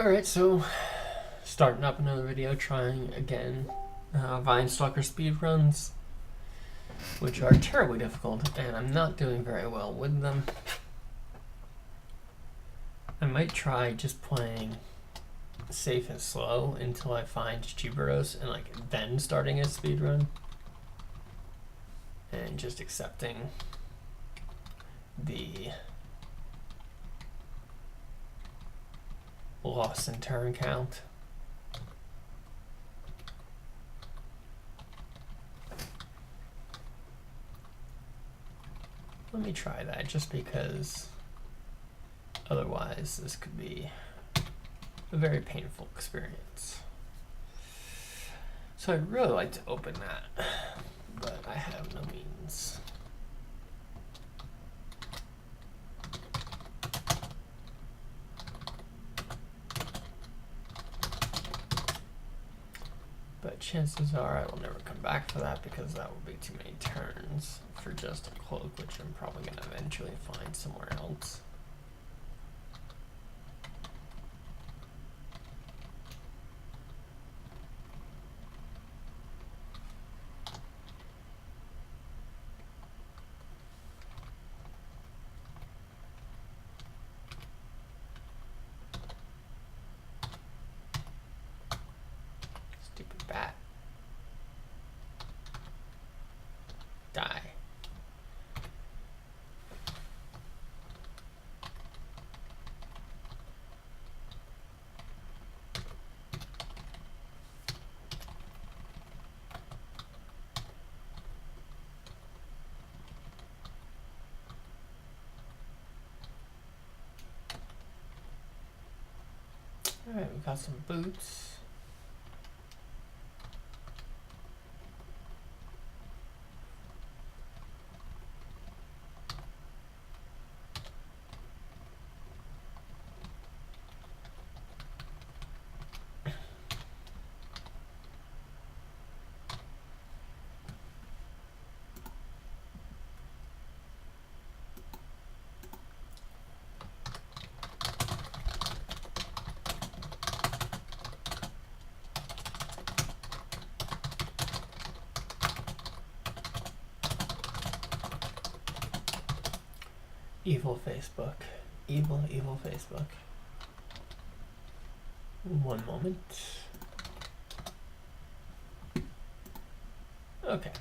Alright, so starting up another video, trying again Vine Stalker speedruns, which are terribly difficult, and I'm not doing very well with them. I might try just playing safe and slow until I find Chibiros and then starting a speedrun. And just accepting the loss in turn count. Let me try that just because otherwise this could be a very painful experience. So I'd really like to open that, but I have no means. But chances are I will never come back for that because that would be too many turns for just a cloak, which I'm probably going to eventually find somewhere else. Stupid bat. Die. Alright, we got some boots. Evil Facebook. Evil, evil Facebook. One moment. Okay.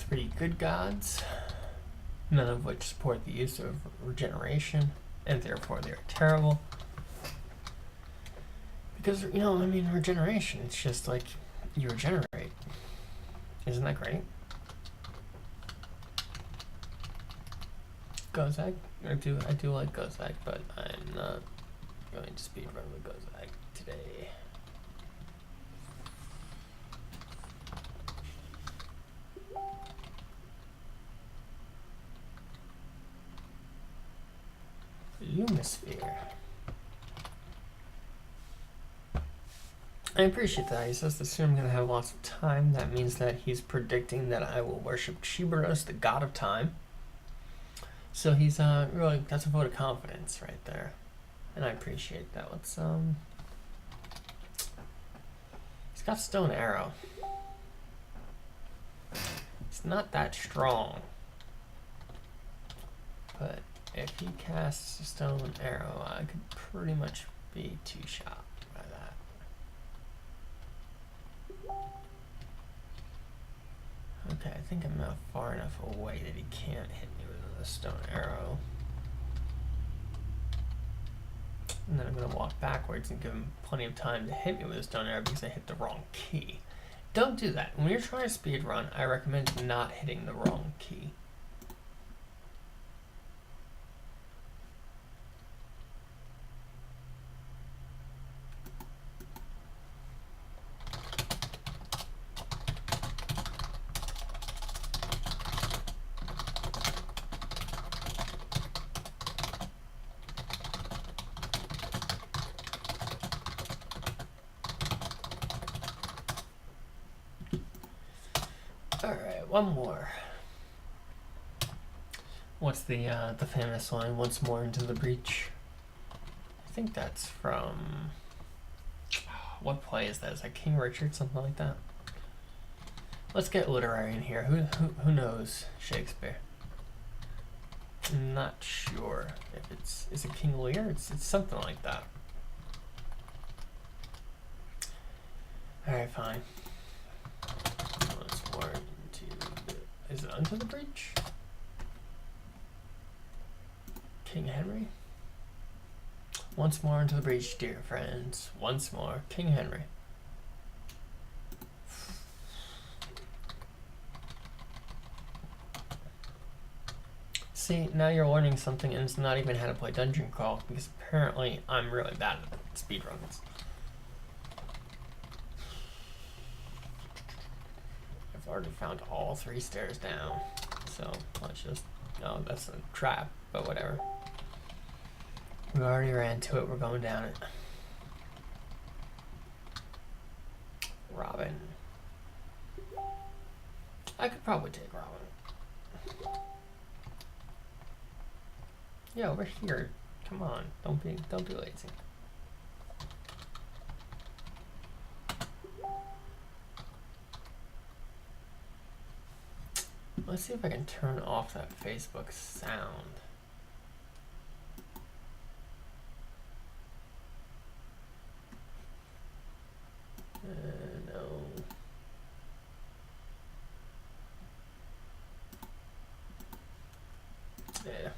Three good gods, none of which support the use of regeneration, and therefore they're terrible. Because, you know, I mean, regeneration, it's just like you regenerate. Isn't that great? Gozag? I do like Gozag, but I'm not going to speedrun with Gozag today. Lumisphere. I appreciate that. He says the sooner I'm going to have lots of time. That means that he's predicting that I will worship Chibiros, the god of time. So he's really, that's a vote of confidence right there. And I appreciate that. Let's, he's got stone arrow. It's not that strong. But if he casts a stone arrow, I could pretty much be two-shot by that. Okay, I think I'm not far enough away that he can't hit me with a stone arrow. And then I'm going to walk backwards and give him plenty of time to hit me with a stone arrow because I hit the wrong key. Don't do that. When you're trying to speedrun, I recommend not hitting the wrong key. Alright, one more. What's the famous line, once more into the breach? I think that's from... What play is that? Is that King Richard? Something like that? Let's get literary in here. Who knows Shakespeare? I'm not sure if it's... Is it King Lear? It's something like that. Alright, fine. Once more into the... Is it unto the breach? King Henry? Once more into the breach, dear friends. Once more, King Henry. See, now you're learning something, and it's not even how to play Dungeon Crawl, because apparently I'm really bad at speedruns. I've already found all 3 stairs down, so let's just... Oh, that's a trap, but whatever. We already ran to it, we're going down it. Robin. I could probably take Robin. Yeah, over here. Come on, don't be lazy. Let's see if I can turn off that Facebook sound. No. Yeah.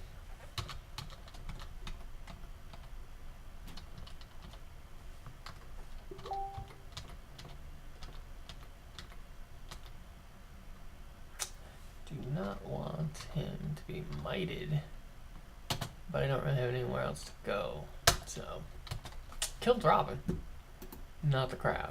Do not want him to be mighted, but I don't really have anywhere else to go, so killed Robin, not the crab.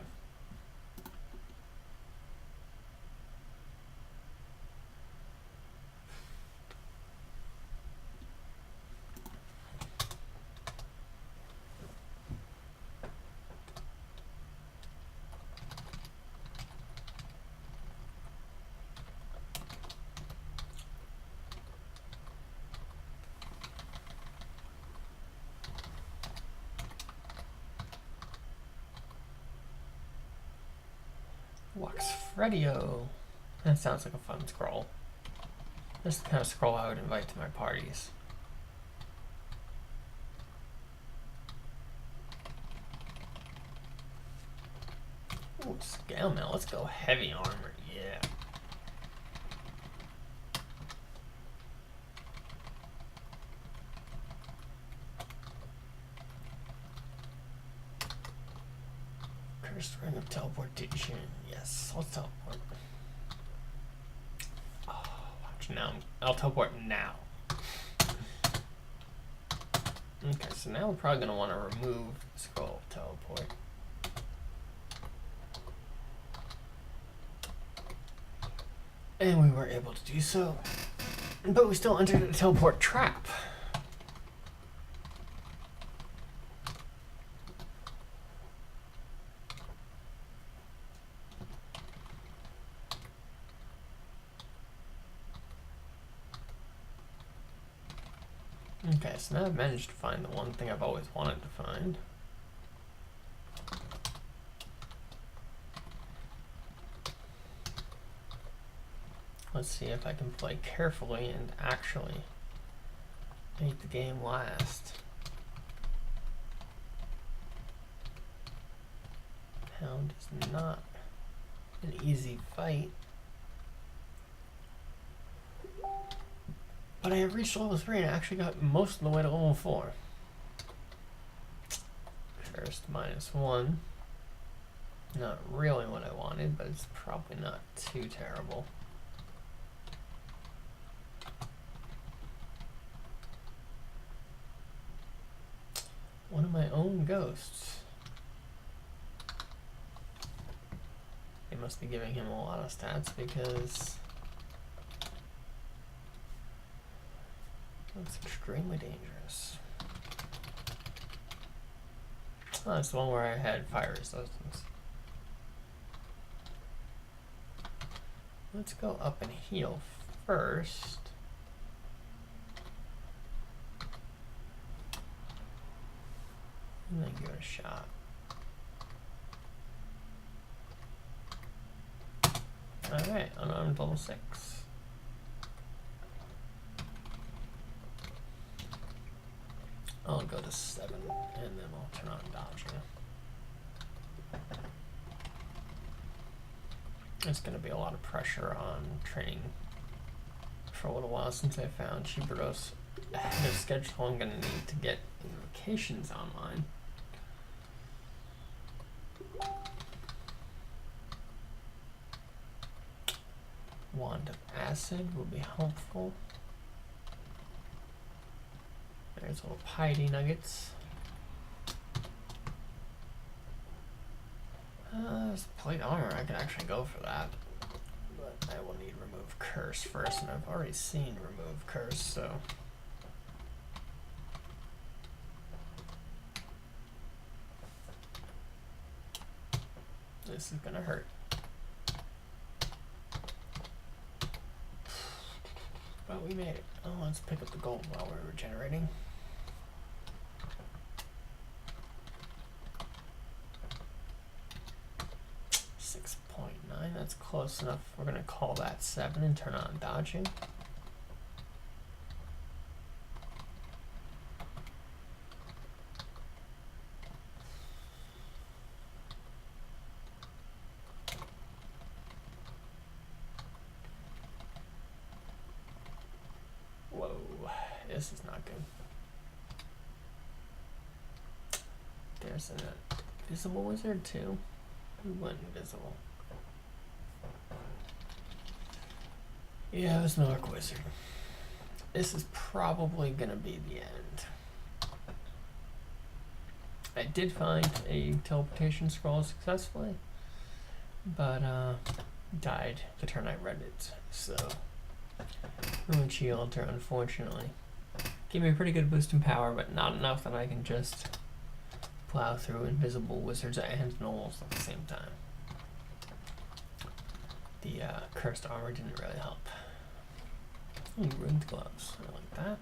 Wax Fredio. That sounds like a fun scroll. That's the kind of scroll I would invite to my parties. Ooh, scale mail. Let's go heavy armor. Yeah. Cursed ring of teleportation. Yes, let's teleport. Oh, watch now. I'll teleport now. Okay, so now we're probably going to want to remove scroll teleport. And we were able to do so. But we still entered a teleport trap. Okay, so now I've managed to find the one thing I've always wanted to find. Let's see if I can play carefully and actually make the game last. Hound is not an easy fight. But I have reached level 3 and I actually got most of the way to level 4. First -1. Not really what I wanted, but it's probably not too terrible. One of my own ghosts. They must be giving him a lot of stats because that's extremely dangerous. Oh, that's the one where I had fire resistance. Let's go up and heal first. And then give it a shot. Alright, unarmed level 6. I'll go to 7 and then I'll turn on dodging. It's going to be a lot of pressure on training for a little while since I found Shiburos ahead of schedule. I'm going to need to get invocations online. Wand of Acid will be helpful. There's little piety nuggets. There's plate armor. I can actually go for that. But I will need remove curse first, and I've already seen remove curse, so. This is gonna hurt. But we made it. Oh, let's pick up the gold while we're regenerating. That's close enough. We're gonna call that 7 and turn on dodging. Whoa, this is not good. There's an invisible wizard too. Who went invisible? Yeah, it was an Orc Wizard. This is probably gonna be the end. I did find a teleportation scroll successfully, but died the turn I read it, so Ruinchi Altar, unfortunately. Gave me a pretty good boost in power, but not enough that I can just plow through invisible wizards and gnolls at the same time. The cursed armor didn't really help. Ooh, ruined gloves. I like that.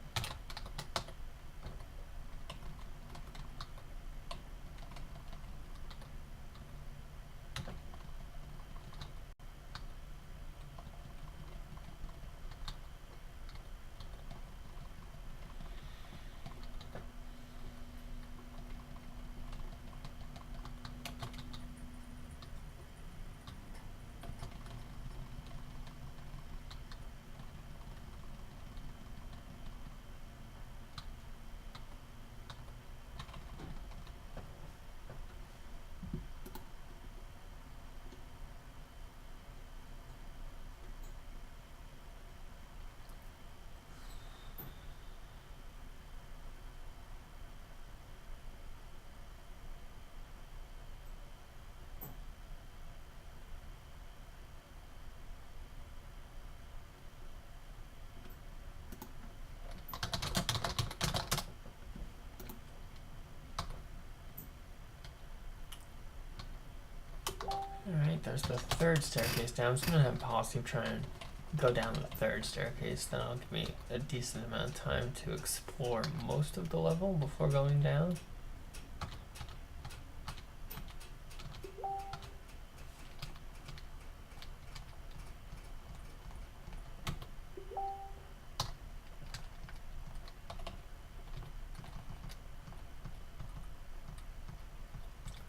Alright, there's the third staircase down. So I'm going to have a policy of trying to go down the third staircase. That'll give me a decent amount of time to explore most of the level before going down.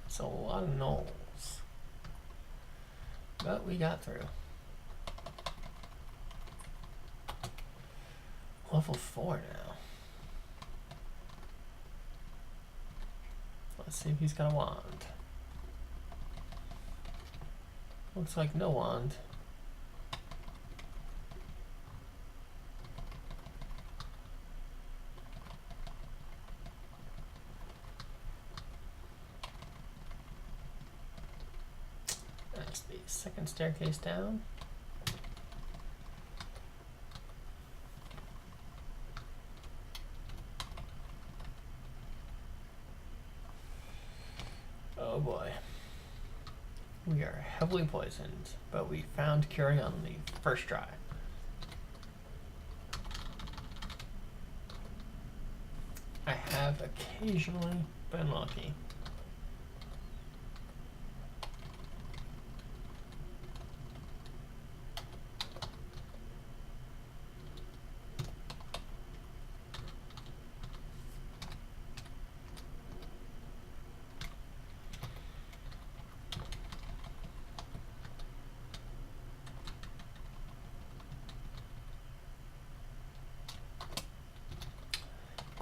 It's a lot of gnolls. But we got through. Level 4 now. Let's see if he's got a wand. Looks like no wand. That's the second staircase down. Oh boy. We are heavily poisoned, but we found curing on the first try. I have occasionally been lucky.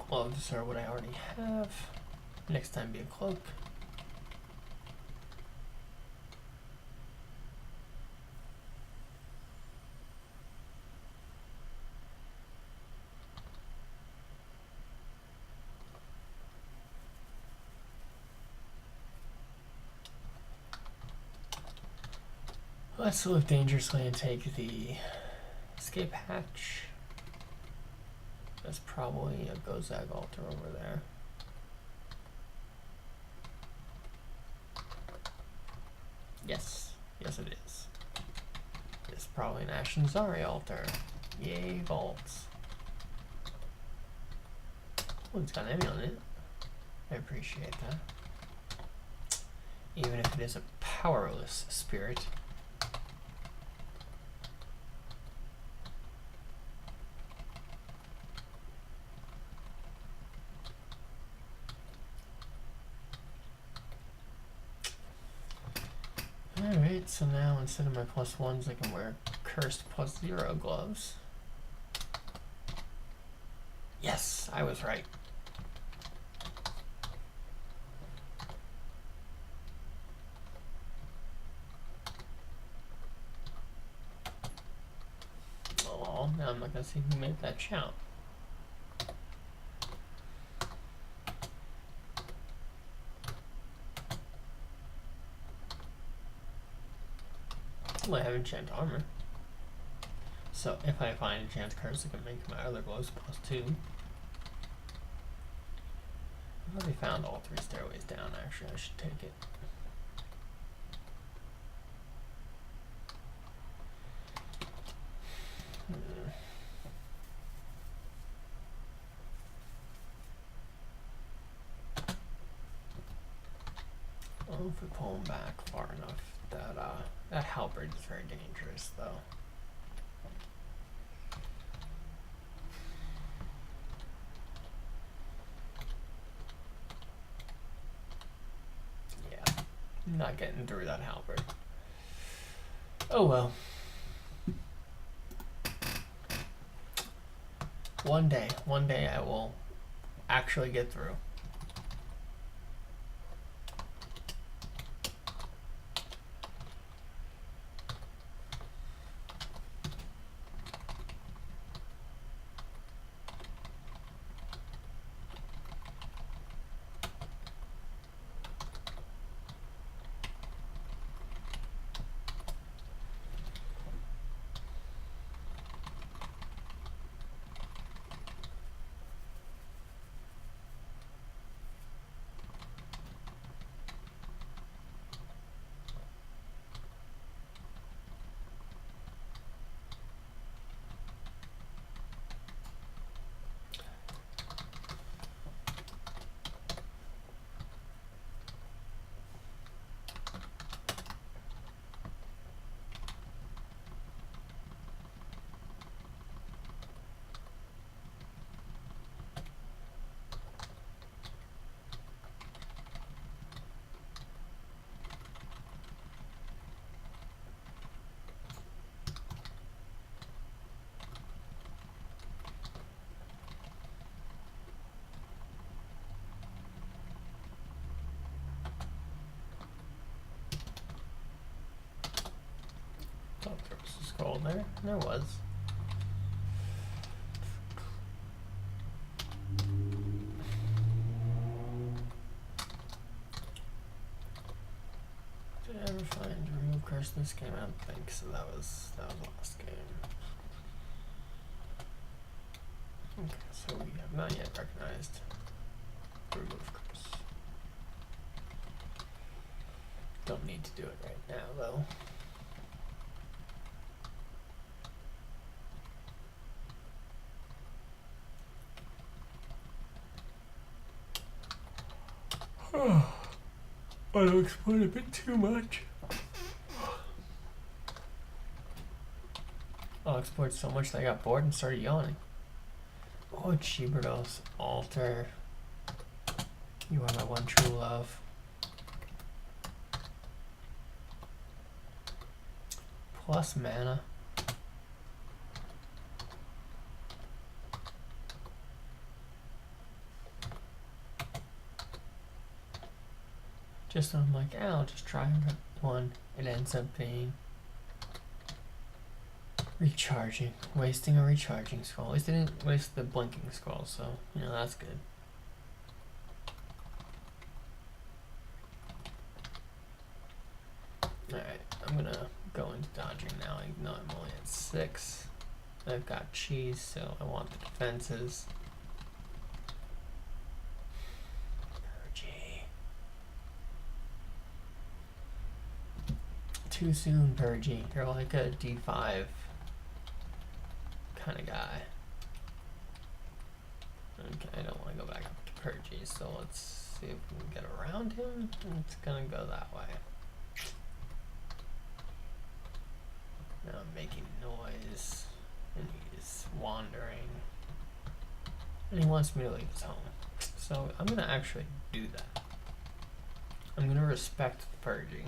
Gloves are what I already have. Next time be a cloak. Let's live dangerously and take the escape hatch. That's probably a Gozag altar over there. Yes, yes it is. It's probably an Ashen Zari altar. Yay, vaults. Oh, it's got an Emmy on it. I appreciate that. Even if it is a powerless spirit. Alright, so now instead of my +1s, I can wear cursed +0 gloves. Yes, I was right. Oh, now I'm not gonna see who made that shout. Well, I have enchant armor. So if I find enchant curse, I can make my other gloves +2. I've already found all 3 stairways down, actually. I should take it. Well, if we pull them back far enough, that halberd is very dangerous, though. Yeah, I'm not getting through that halberd. Oh well. One day I will actually get through. Thought there was a scroll there. There was. Did I ever find remove curse in this game? I don't think so. That was last game. Okay, so we have not yet recognized remove curse. Don't need to do it right now, though. I'll explain a bit too much. I'll explored so much that I got bored and started yawning. Oh, Chiberdos, Alter. You are my one true love. Plus mana. Just I'm like, I'll just try one. It ends up being recharging. Wasting a recharging scroll. At least I didn't waste the blinking scroll, so you know that's good. Alright, I'm gonna go into dodging now. I know I'm only at 6. I've got cheese, so I want the defenses. Too soon, Purgy. You're like a D5 kind of guy. Okay, I don't want to go back up to Purgy, so let's see if we can get around him. It's gonna go that way. Now I'm making noise, and he's wandering. And he wants me to leave his home. So I'm gonna actually do that. I'm gonna respect the Purgy.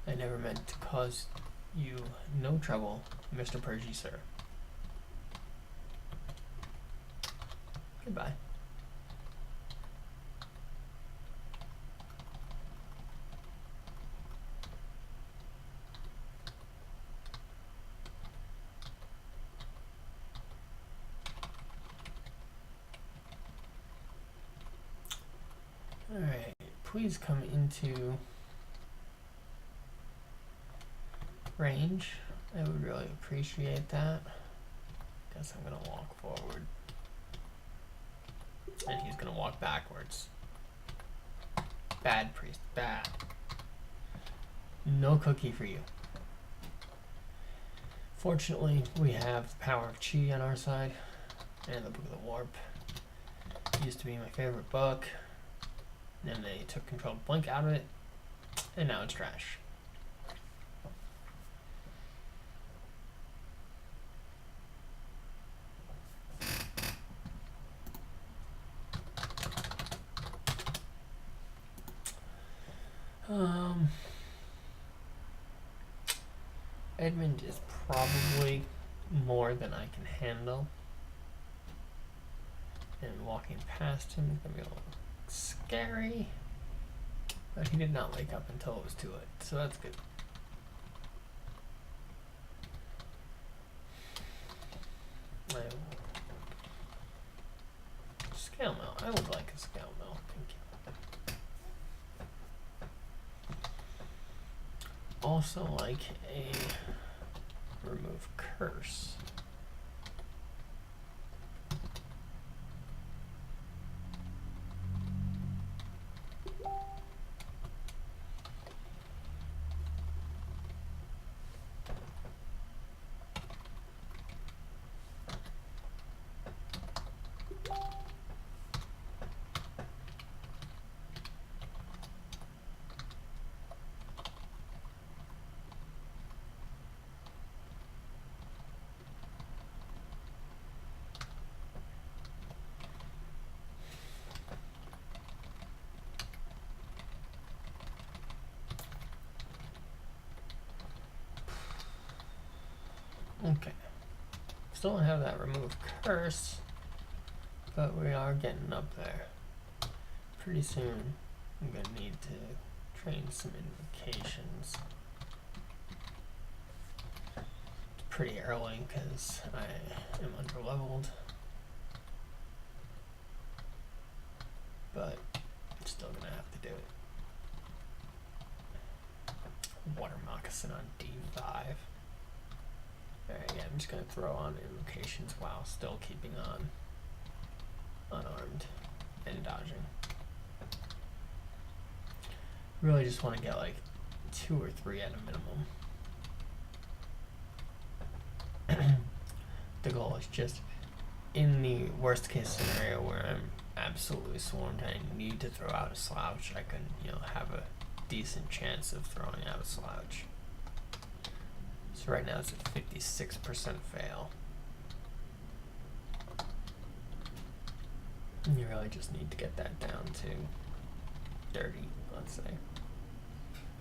I never meant to cause you no trouble, Mr. Purgy, sir. Goodbye. Alright, please come into range. I would really appreciate that. Guess I'm gonna walk forward. And he's gonna walk backwards. Bad priest, bad. No cookie for you. Fortunately, we have the power of Chi on our side. And the Book of the Warp. It used to be my favorite book. And then they took Controlled Blink out of it. And now it's trash. Edmund is probably more than I can handle. And walking past him is going to be a little scary. But he did not wake up until it was too late, so that's good. Scale mill. I would like a scale mill. Thank you. Also like a remove curse. Okay. Still don't have that remove curse, but we are getting up there. Pretty soon, I'm gonna need to train some invocations. It's pretty early because I am underleveled, but I'm still gonna have to do it. Water moccasin on D5. Alright, yeah, I'm just gonna throw on invocations while still keeping on unarmed. and dodging. Really just want to get like 2 or 3 at a minimum. The goal is just, in the worst case scenario where I'm absolutely swarmed and I need to throw out a slouch, I can, have a decent chance of throwing out a slouch. So right now it's at 56% fail. And you really just need to get that down to 30, let's say.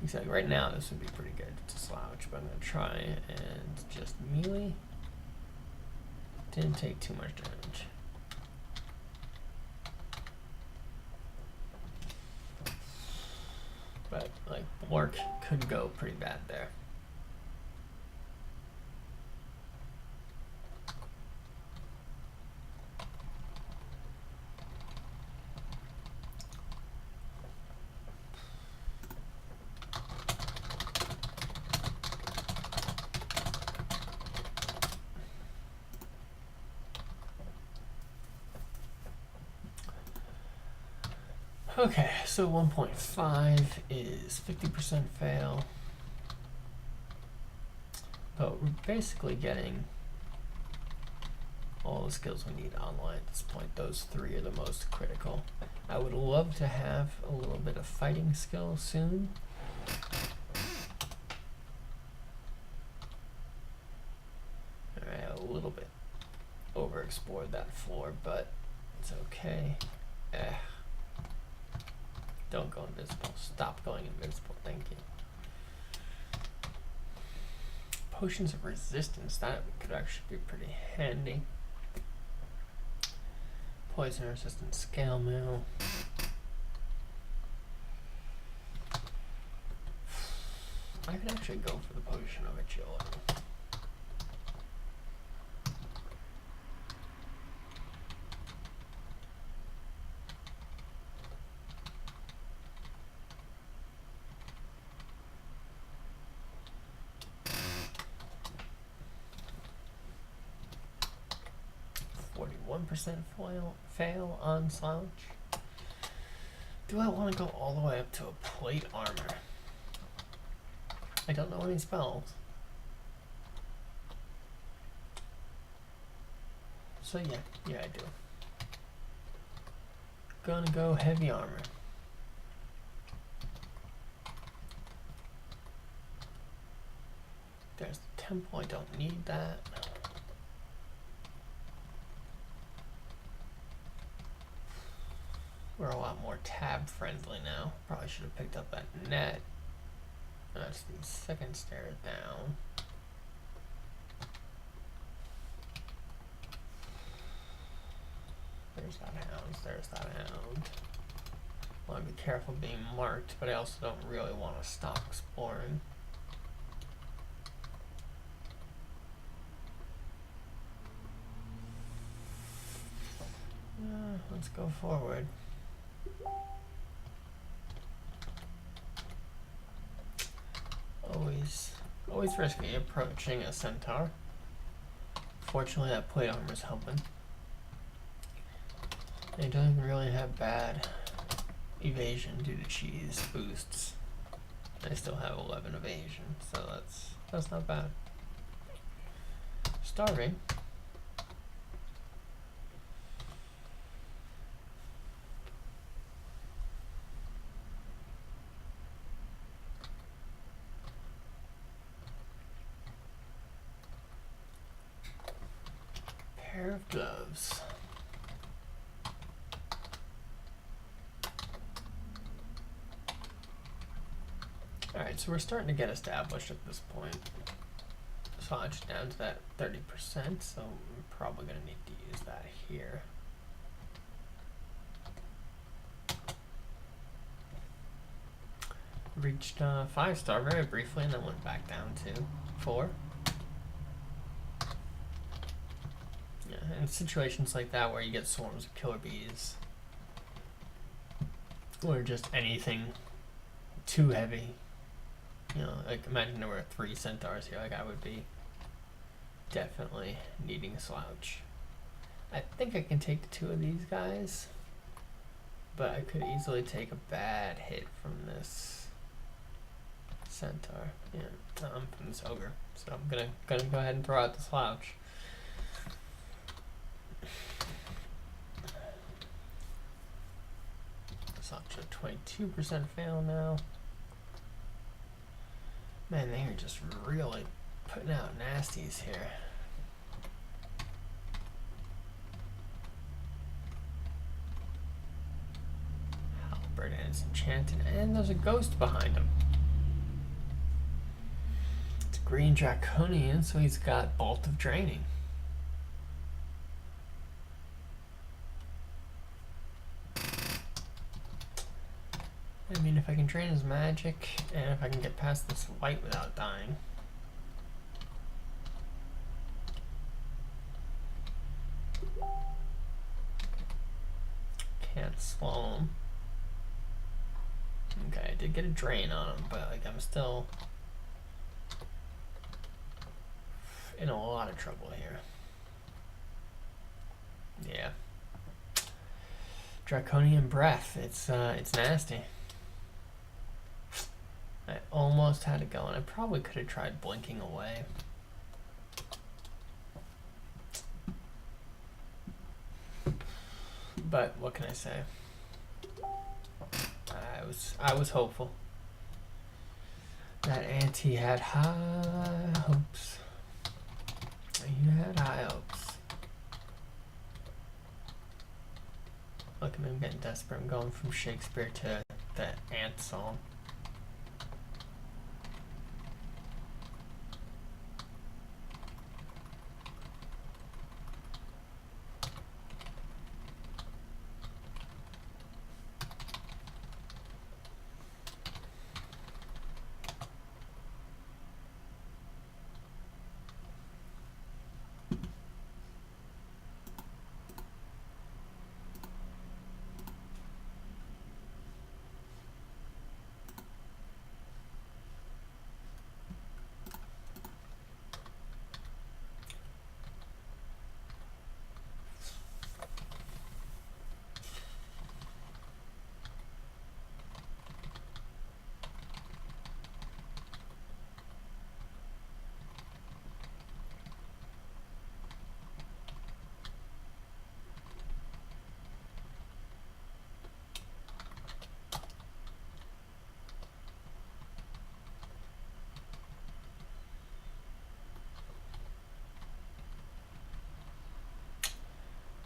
Exactly. Right now this would be pretty good to slouch, but I'm going to try and just melee. Didn't take too much damage. But, like, Blork could go pretty bad there. Okay, so 1.5 is 50% fail. But we're basically getting all the skills we need online at this point. Those 3 are the most critical. I would love to have a little bit of fighting skill soon. Alright, a little bit overexplored that floor, but it's okay. Don't go invisible. Stop going invisible. Thank you. Potions of resistance. That could actually be pretty handy. Poison resistant scale mail. I could actually go for the potion of agility. % fail on slouch. Do I want to go all the way up to a plate armor? I don't know any spells. So yeah, I do. Gonna go heavy armor. There's the temple, I don't need that. We're a lot more tab friendly now. Probably should have picked up that net. That's the second stair down. There's that hound. There's that hound. I want to be careful being marked, but I also don't really want to stop exploring. Let's go forward. Always risky approaching a centaur. Fortunately, that plate armor is helping. They don't really have bad evasion due to cheese boosts. I still have 11 evasion, so that's not bad. Starving. Pair of gloves. Alright, so we're starting to get established at this point. So I'm just down to that 30%, so I'm probably going to need to use that here. Reached 5-star very briefly and then went back down to 4. Yeah, in situations like that where you get swarms of killer bees, or just anything too heavy, like imagine there were 3 centaurs here, like I would be definitely needing a slouch. I think I can take 2 of these guys. But I could easily take a bad hit from this centaur. Yeah, from this ogre. So I'm gonna go ahead and throw out the slouch. Slouch a 22% fail now. Man, they are just really putting out nasties here. Halberd and it's enchanted, and there's a ghost behind him. It's green draconian, so he's got Bolt of Draining. I mean, if I can drain his magic, and if I can get past this white without dying. Can't swallow him. Okay, I did get a drain on him, but like I'm still in a lot of trouble here. Yeah. Draconian Breath, it's nasty. I almost had it going. I probably could have tried blinking away. But what can I say? I was hopeful. That auntie had high hopes. You had high hopes. Look at me, I'm getting desperate. I'm going from Shakespeare to the ant song.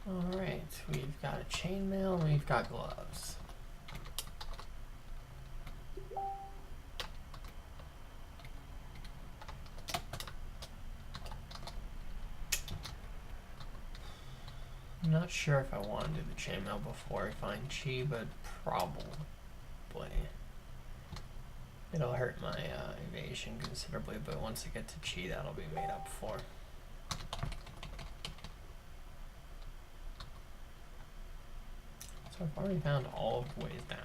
Alright, we've got a chainmail and we've got gloves. I'm not sure if I want to do the chainmail before I find chi, but probably. It'll hurt my evasion considerably, but once I get to chi, that'll be made up for. So I've already found all of the ways down.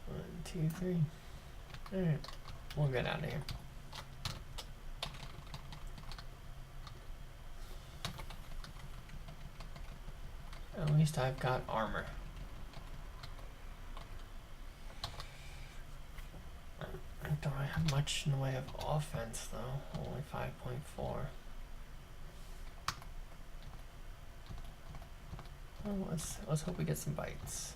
1, 2, 3. Alright, we'll get out of here. At least I've got armor. Don't I have much in the way of offense though? Only 5.4. Well, let's hope we get some bites.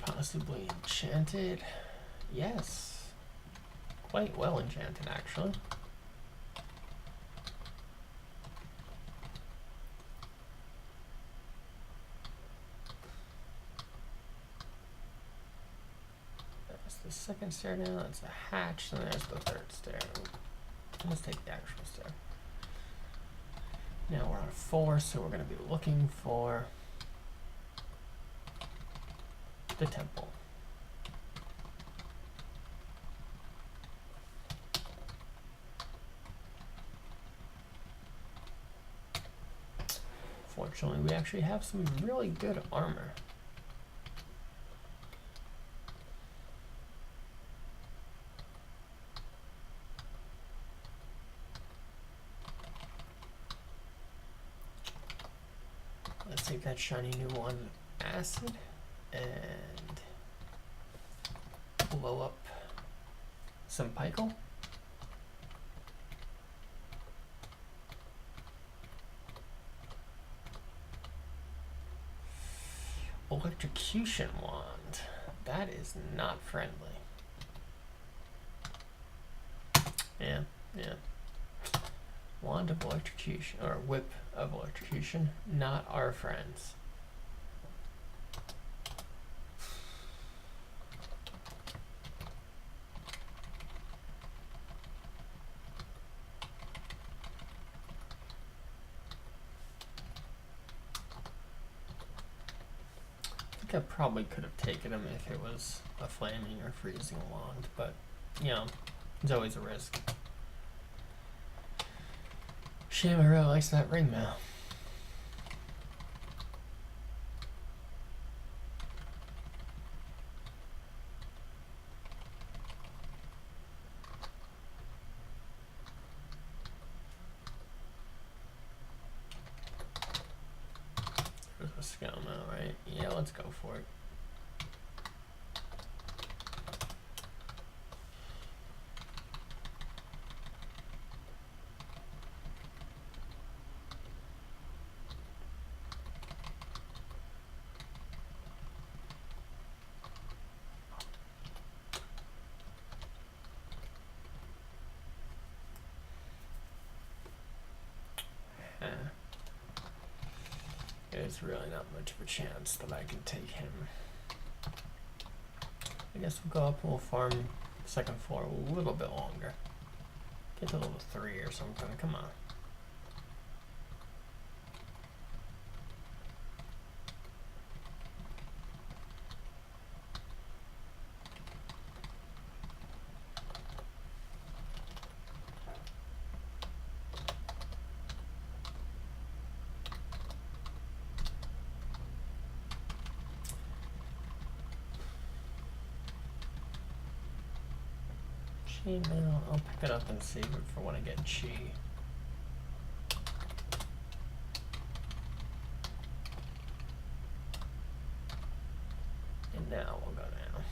Possibly enchanted. Yes. Quite well enchanted, actually. That's the second stair now. That's a hatch, and there's the third stair. Let's take the actual stair. Now we're on a 4, so we're going to be looking for the temple. Fortunately, we actually have some really good armor. Let's take that shiny new one, acid, and blow up some Pykel. Electrocution wand. That is not friendly. Yeah. Wand of electrocution, or whip of electrocution, not our friends. I probably could have taken him if it was a flaming or freezing wand, but you know, there's always a risk. Shame I really likes that ring mail. There's a skill mail, right? Yeah, let's go for it. There's really not much of a chance that I can take him. I guess we'll go up and we'll farm the second floor a little bit longer. Get to level 3 or something, come on. Chainmail, I'll pick it up and save it for when I get chi. And now we'll go down.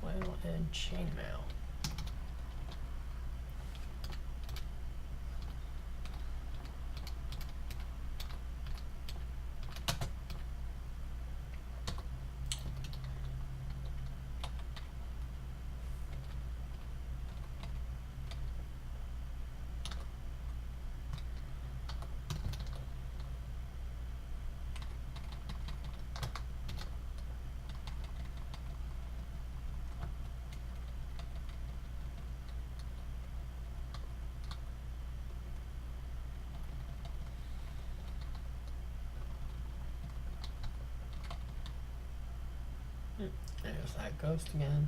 Flail and chainmail. There's that ghost again.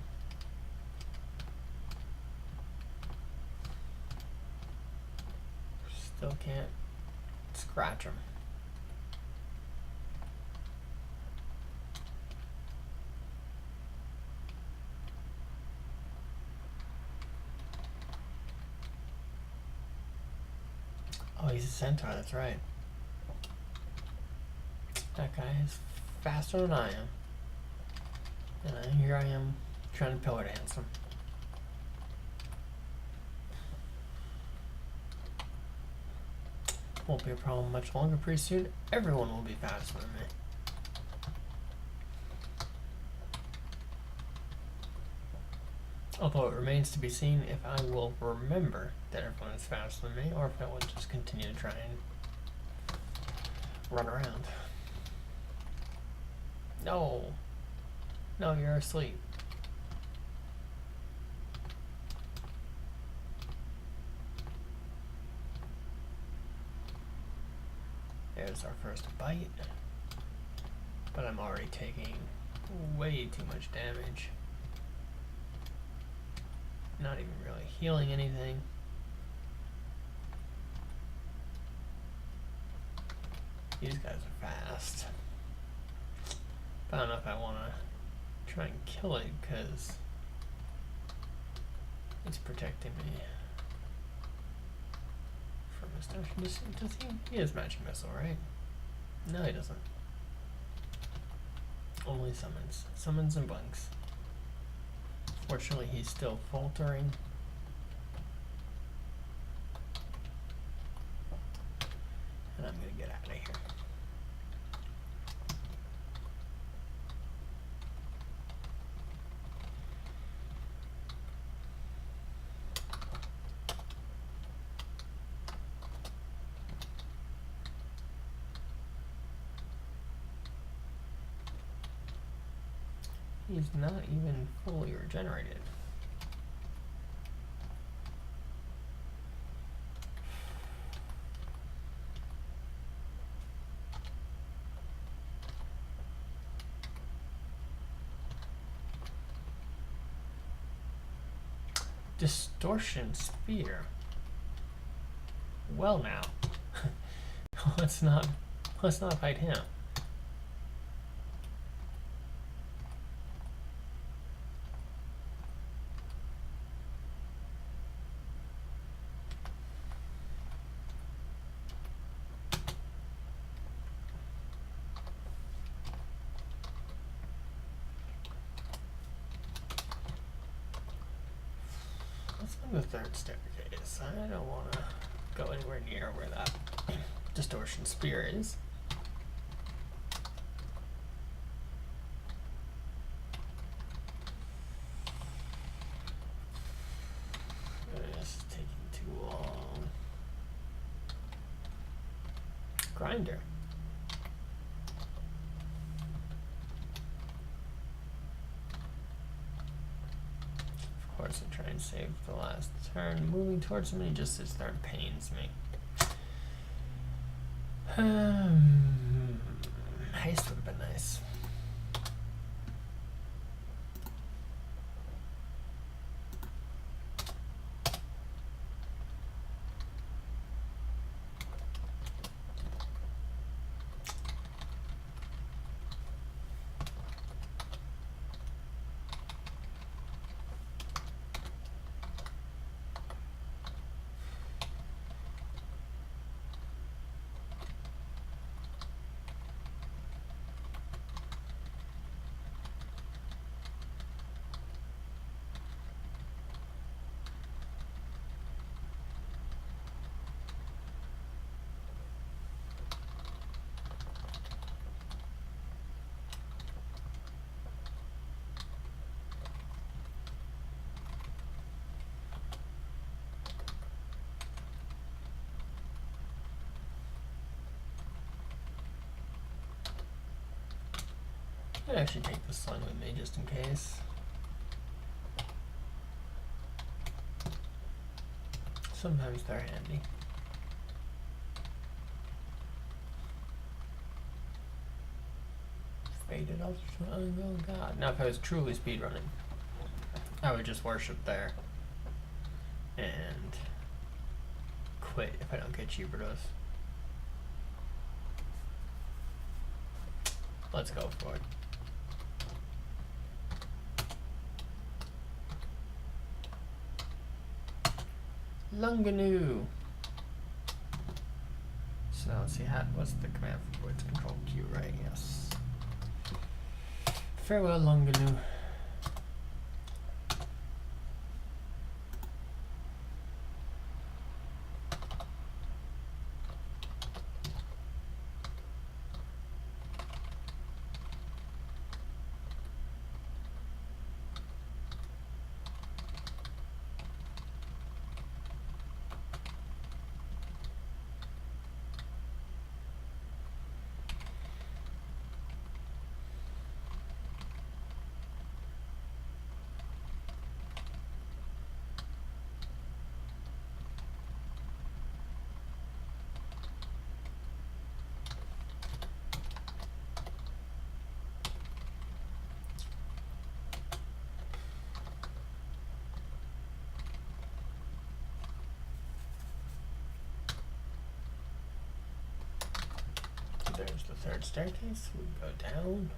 Still can't scratch him. Oh, he's a centaur, that's right. That guy is faster than I am. And here I am trying to pillar dance him. Won't be a problem much longer. Pretty soon, everyone will be faster than me. Although it remains to be seen if I will remember that everyone is faster than me, or if I will just continue to try and run around. No. No, you're asleep. There's our first bite. But I'm already taking way too much damage. Not even really healing anything. These guys are fast. But I don't know if I want to try and kill it because it's protecting me from his station. Does he? He has magic missile, right? No, he doesn't. Only summons. Summons and blinks. Fortunately, he's still faltering. And I'm gonna get out of here. He's not even fully regenerated. Distortion spear. Well now. let's not fight him. Let's go to the third staircase. I don't want to go anywhere near where that distortion spear is. This is taking too long. Grinder. Of course, I try and save the last turn. Moving towards him, and he just sits there and pains me. Haste would have been nice. I'd actually take the sun with me just in case. Sometimes they're handy. Faded ultrasound. Oh god. Now if I was truly speedrunning, I would just worship there and quit if I don't get Cheeberdos. Let's go for it. Lunganoo. So now let's see, what's the command for its control Q, right? Yes. Farewell, Lunganoo. third staircase. We go down.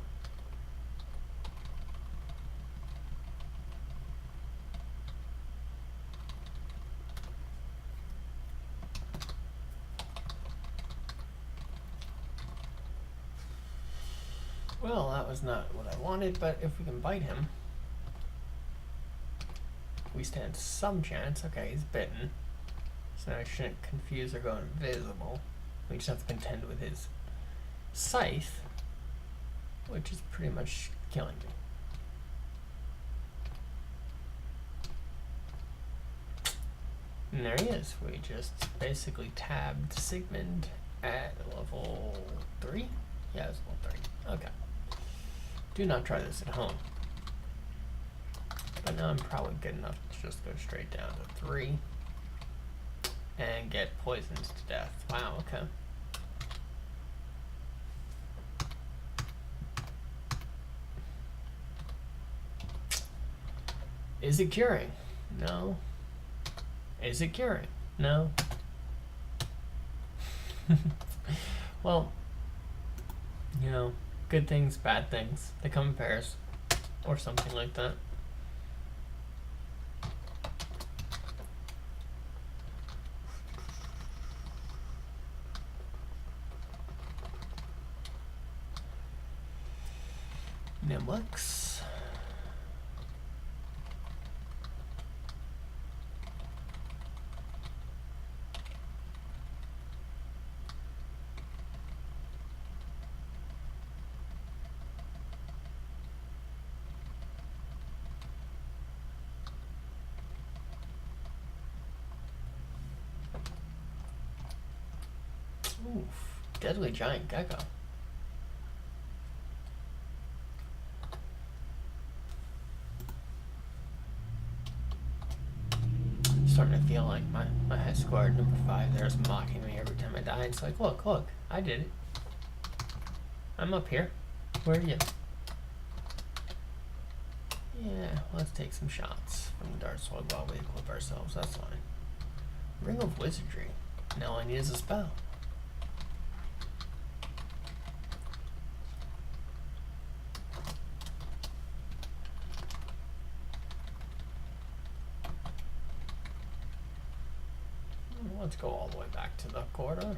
Well, that was not what I wanted, but if we can bite him, we stand some chance. Okay, he's bitten. So I shouldn't confuse or go invisible. We just have to contend with his scythe, which is pretty much killing me. And there he is. We just basically tabbed Sigmund at level 3. Yeah, it's level 3. Okay. Do not try this at home. But now I'm probably good enough to just go straight down to 3 and get poisoned to death. Wow, okay. Is it curing? No. Is it curing? No. Well, you know, good things, bad things, they come in pairs, or something like that. Nimlix. Oof, deadly giant gecko. Starting to feel like my high score at number 5 there is mocking me every time I die. It's like, look, I did it. I'm up here. Where are you? Yeah, let's take some shots from the dart sword while we equip ourselves. That's fine. Ring of Wizardry. Now all I need is a spell. Let's go all the way back to the corridor.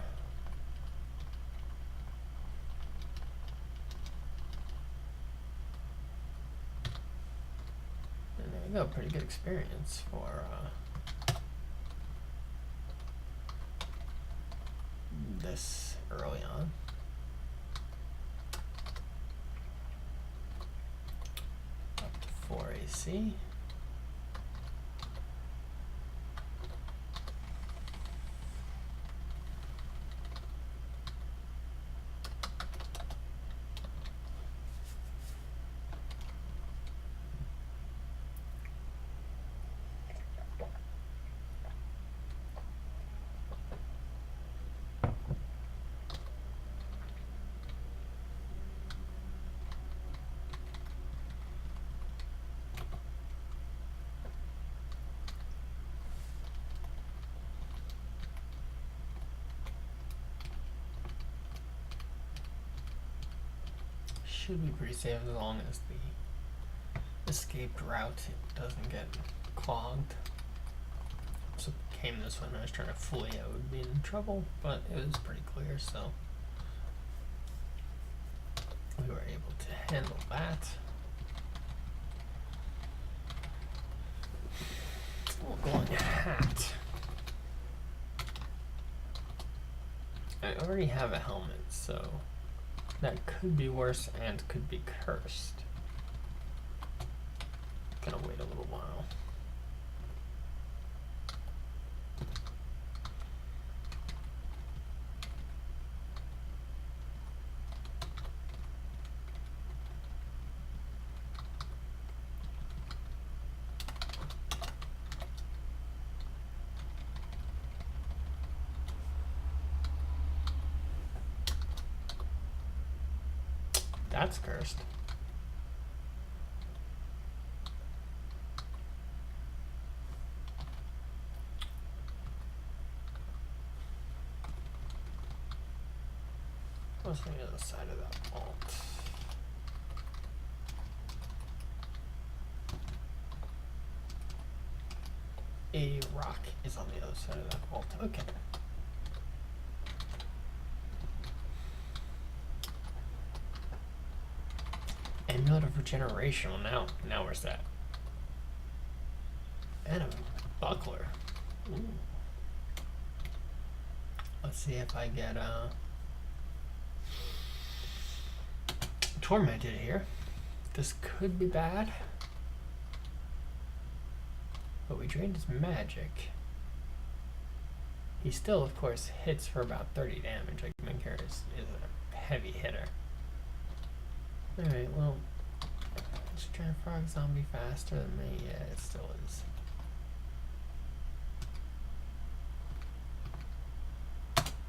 And there you go, pretty good experience for this early on. Up to 4 AC. Should be pretty safe as long as the escaped route doesn't get clogged. So came this one, I was trying to flee, I would be in trouble, but it was pretty clear, so we were able to handle that. Oh, glowing hat. I already have a helmet, so that could be worse and could be cursed. Gonna wait a little while. That's cursed. What's on the other side of that alt? A rock is on the other side of that alt. Okay. Amulet of Regeneration. Well, now where's that? And a buckler. Ooh. Let's see if I get tormented here. This could be bad. But we drained his magic. He still, of course, hits for about 30 damage. Like, Minkar is a heavy hitter. Alright, well, is Giant Frog Zombie faster than me? Yeah, it still is.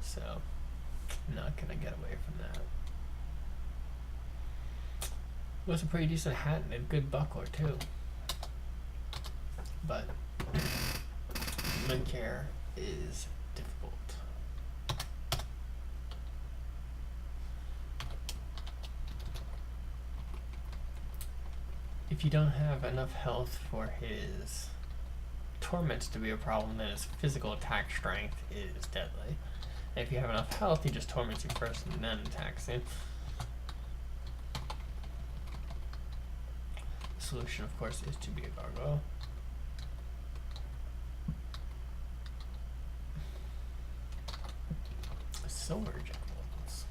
So, not gonna get away from that. Was a pretty decent hat and a good buckler too. But Minkar is difficult. If you don't have enough health for his torments to be a problem, then his physical attack strength is deadly. And if you have enough health, he just torments you first and then attacks you. The solution, of course, is to be a gargoyle. Silver javelins.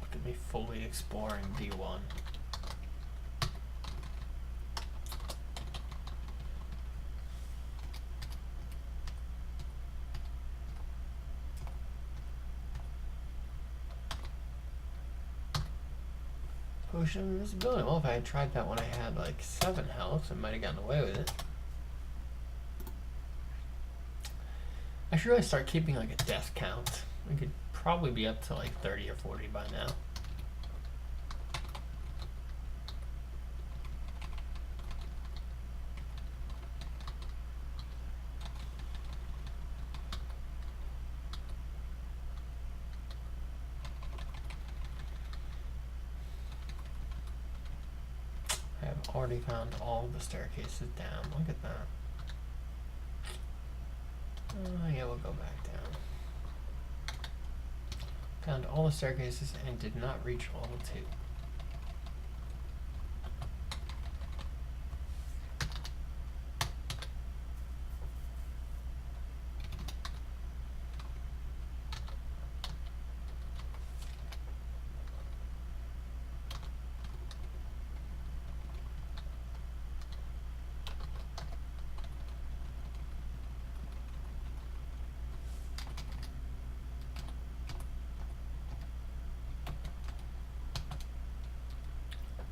Look at me fully exploring D1. Potion of invisibility. Well, if I had tried that when I had like 7 health, I might have gotten away with it. I should really start keeping like a death count. We could probably be up to like 30 or 40 by now. I've already found all the staircases down. Look at that. Yeah, we'll go back down. Found all the staircases and did not reach level 2.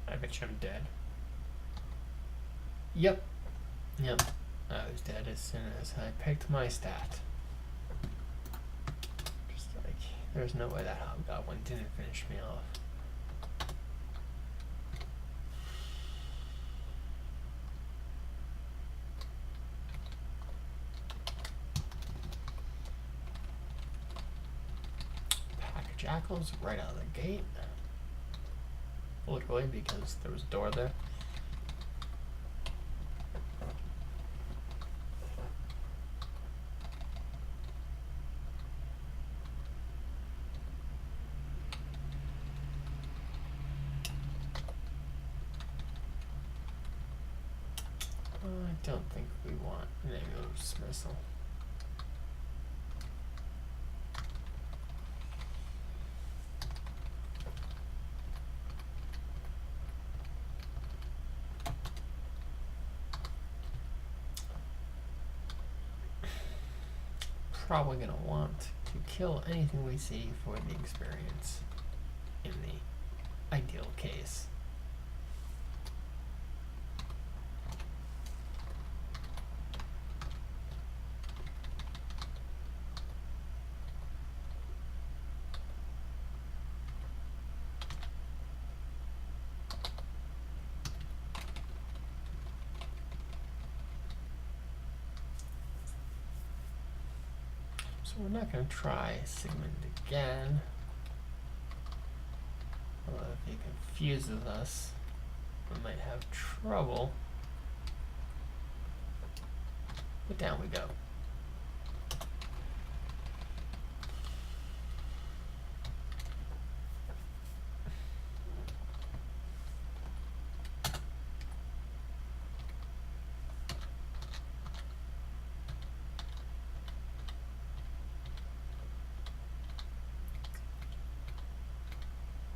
I bet you I'm dead. Yep. I was dead as soon as I picked my stat. Just like, there's no way that hobgoblin didn't finish me off. Pack of jackals right out of the gate. Literally, because there was a door there. I don't think we want an amulet of dismissal. Probably gonna want to kill anything we see for the experience in the ideal case. So we're not going to try Sigmund again. Although if he confuses us, we might have trouble. But down we go.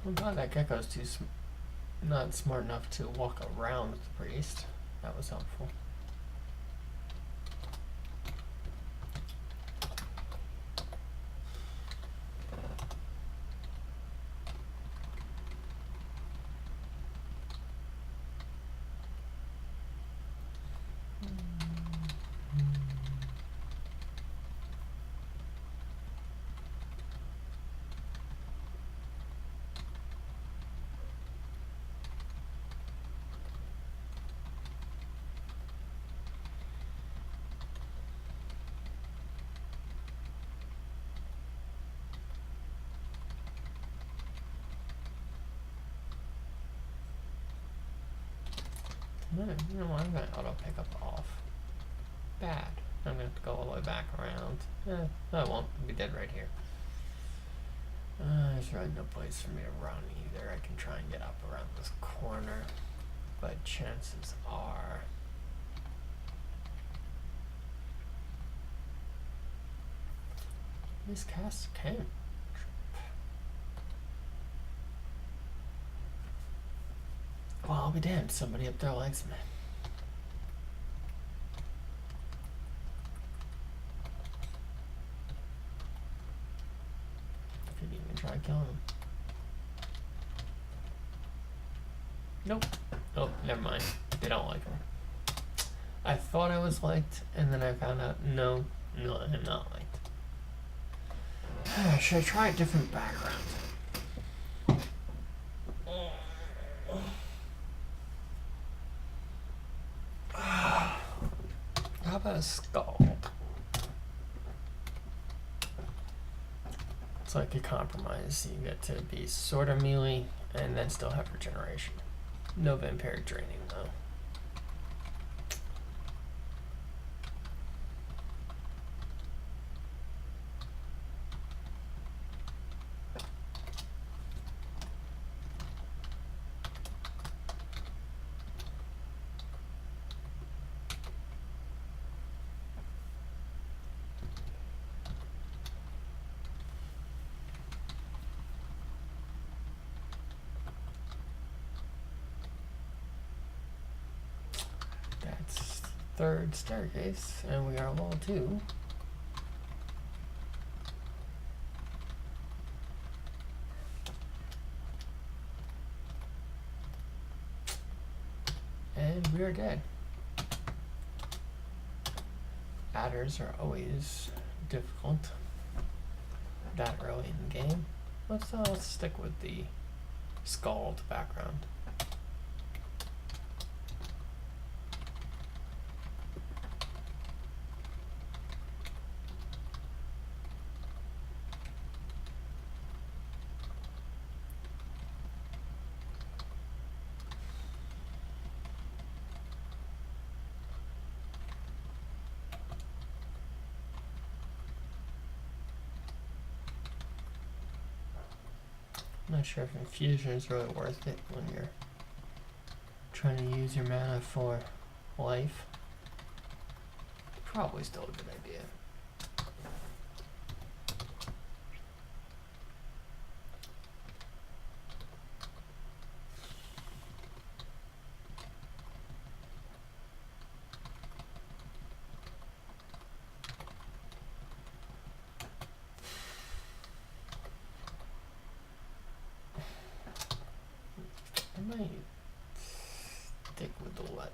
I'm glad that gecko's not smart enough to walk around the priest. That was helpful. No, you know what? I'm going to auto pick up off. Bad. I'm going to have to go all the way back around. No, I won't. I'll be dead right here. There's really no place for me to run either. I can try and get up around this corner, but chances are this cast can't. Well, I'll be damned. Somebody up there likes me. Could even try killing him. Nope. Oh, never mind. They don't like him. I thought I was liked, and then I found out, no, I'm not liked. Should I try a different background? How about a skull? It's like a compromise. You get to be sort of melee and then still have regeneration. No vampiric draining though. That's third staircase, and we are level 2. And we are dead. Adders are always difficult that early in the game. Let's stick with the scald background. I'm not sure if infusion is really worth it when you're trying to use your mana for life. Probably still a good idea. I might stick with the leather.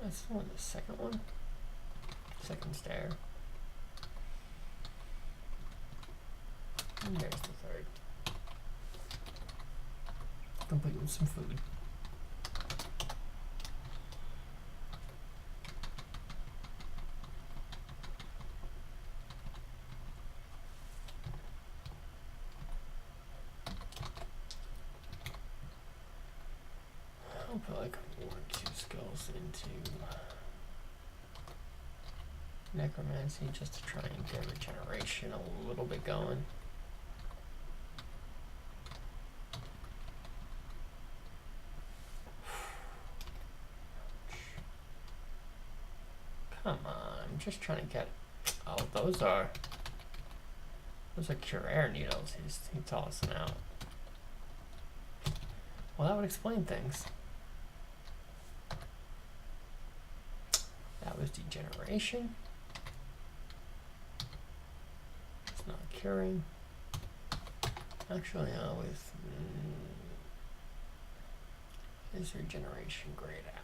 That's the one, the second one? Second stair. And there's the third. Complete with some food. I'll put like 1 or 2 skills into necromancy just to try and get regeneration a little bit going. Come on, I'm just trying to get. Oh, those are cure air needles. He tossing out. Well, that would explain things. That was degeneration. It's not curing. Actually, with is regeneration grayed out?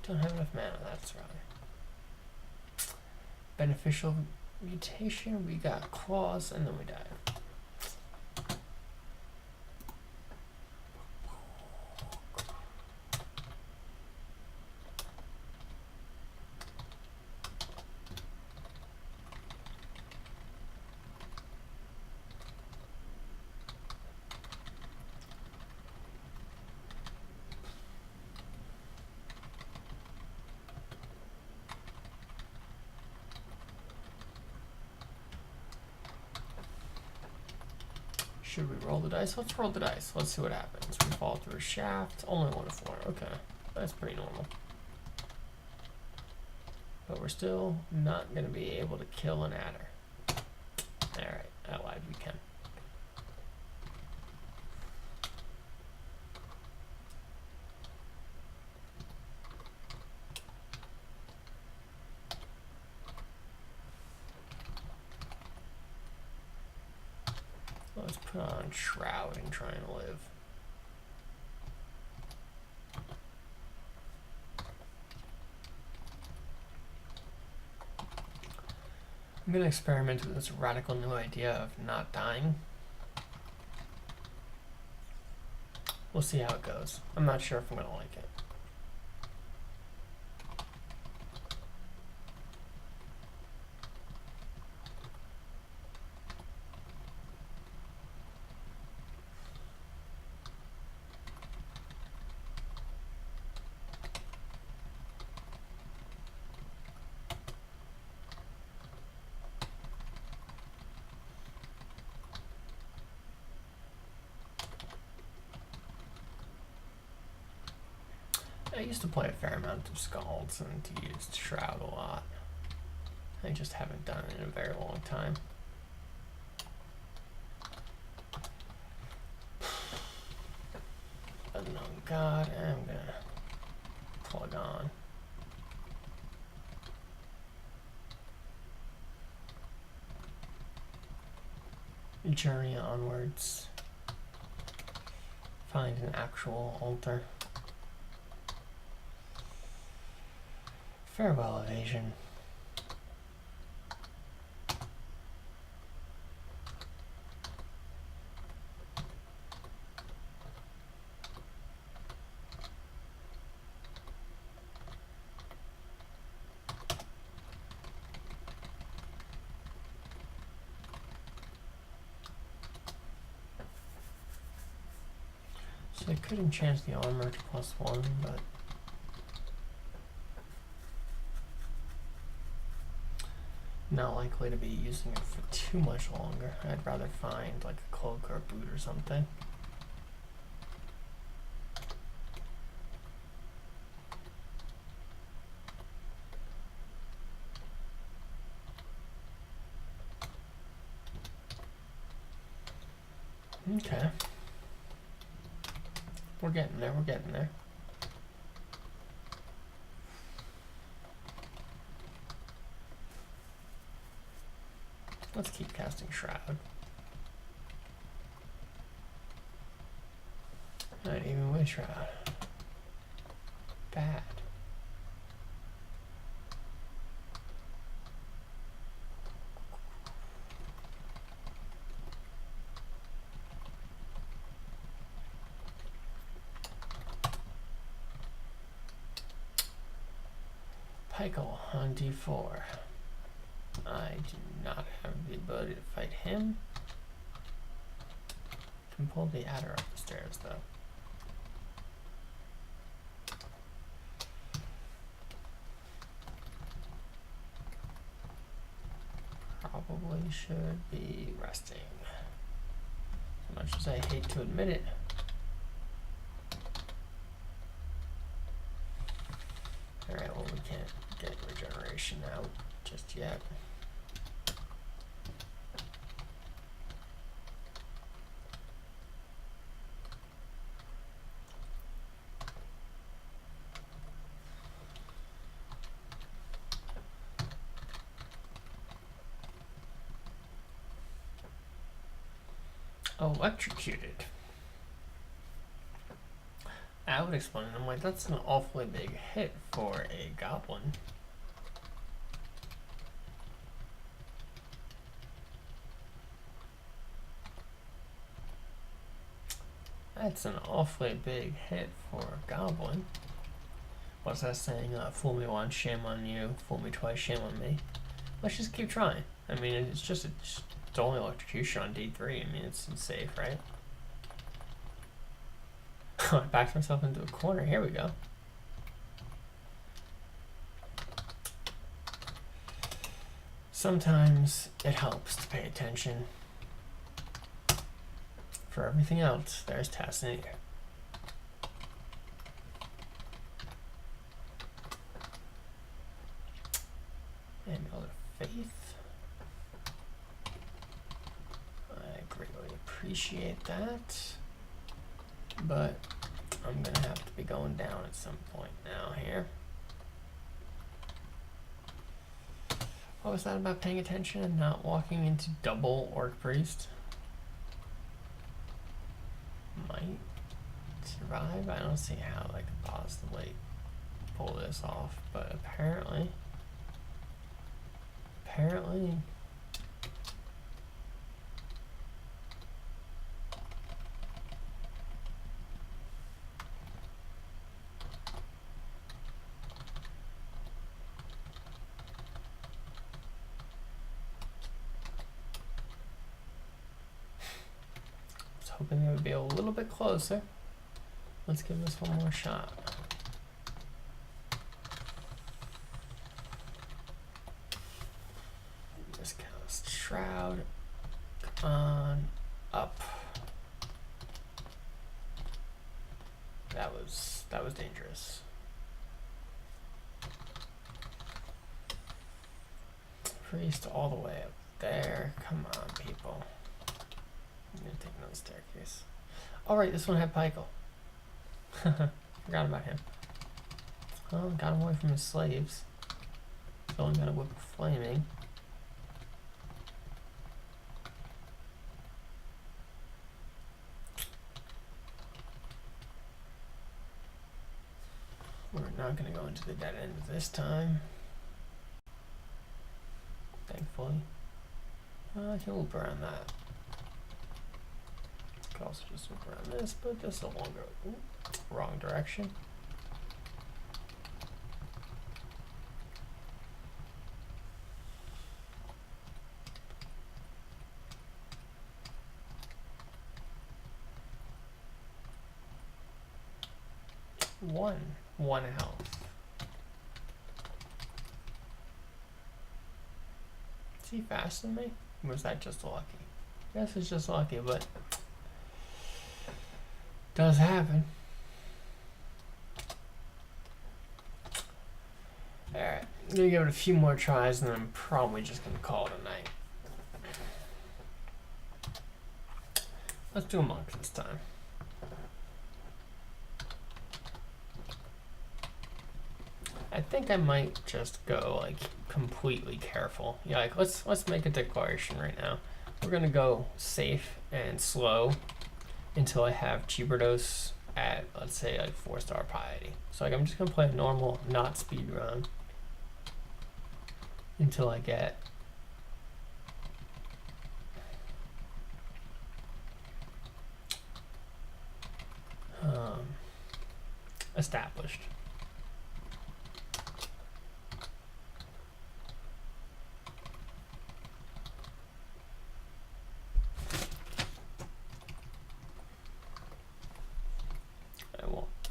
Don't have enough mana, that's right. Beneficial mutation, we got claws, and then we die. Should we roll the dice? Let's roll the dice. Let's see what happens. We fall through a shaft. Only 1 to 4. Okay. That's pretty normal. But we're still not going to be able to kill an adder. Alright. I lied. We can. Let's put on Shroud and try and live. I'm going to experiment with this radical new idea of not dying. We'll see how it goes. I'm not sure if I'm going to like it. I used to play a fair amount of Scalds and to use Shroud a lot. I just haven't done it in a very long time. Unknown God, I'm gonna plug on. Journey onwards. Find an actual altar. Farewell, evasion. So I could enchant the armor to +1, but not likely to be using it for too much longer. I'd rather find like a cloak or a boot or something. Okay. We're getting there, we're getting there. Let's keep casting Shroud. Shroud. Bad. Pykel on D4. I do not have the ability to fight him. Can pull the adder up the stairs though. Probably should be resting. As much as I hate to admit it. Alright, well we can't get regeneration out just yet. Electrocuted. I would explain. I'm like, that's an awfully big hit for a goblin. That's an awfully big hit for a goblin. What's that saying? Fool me once, shame on you. Fool me twice, shame on me. Let's just keep trying. I mean, it's only electrocution on D3. I mean, it's safe, right? I backed myself into a corner. Here we go. Sometimes it helps to pay attention. For everything else, there's Tassinir. Amulet of Faith. I greatly appreciate that. But I'm gonna have to be going down at some point now here. What was that about paying attention and not walking into double Orc Priest? Might survive. I don't see how I could possibly pull this off, but apparently hoping it would be a little bit closer. Let's give this one more shot. Just cast Shroud. Come on up. That was dangerous. Priest all the way up there. Come on, people. I'm gonna take another staircase. Alright, this one had Pykel. Forgot about him. Oh, got him away from his slaves. He's only got a whip of flaming. We're not gonna go into the dead end this time. Thankfully. I can loop around that. Could also just loop around this, but this will won't go wrong direction. One health. Is he faster than me? Or was that just lucky? I guess it's just lucky, but does happen. Alright, I'm gonna give it a few more tries and then I'm probably just gonna call it a night. Let's do a monk this time. I think I might just go like completely careful. Yeah, like let's make a declaration right now. We're gonna go safe and slow until I have Chiberdos at, let's say, like 4-star piety. So like I'm just gonna play a normal, not speed run until I get established.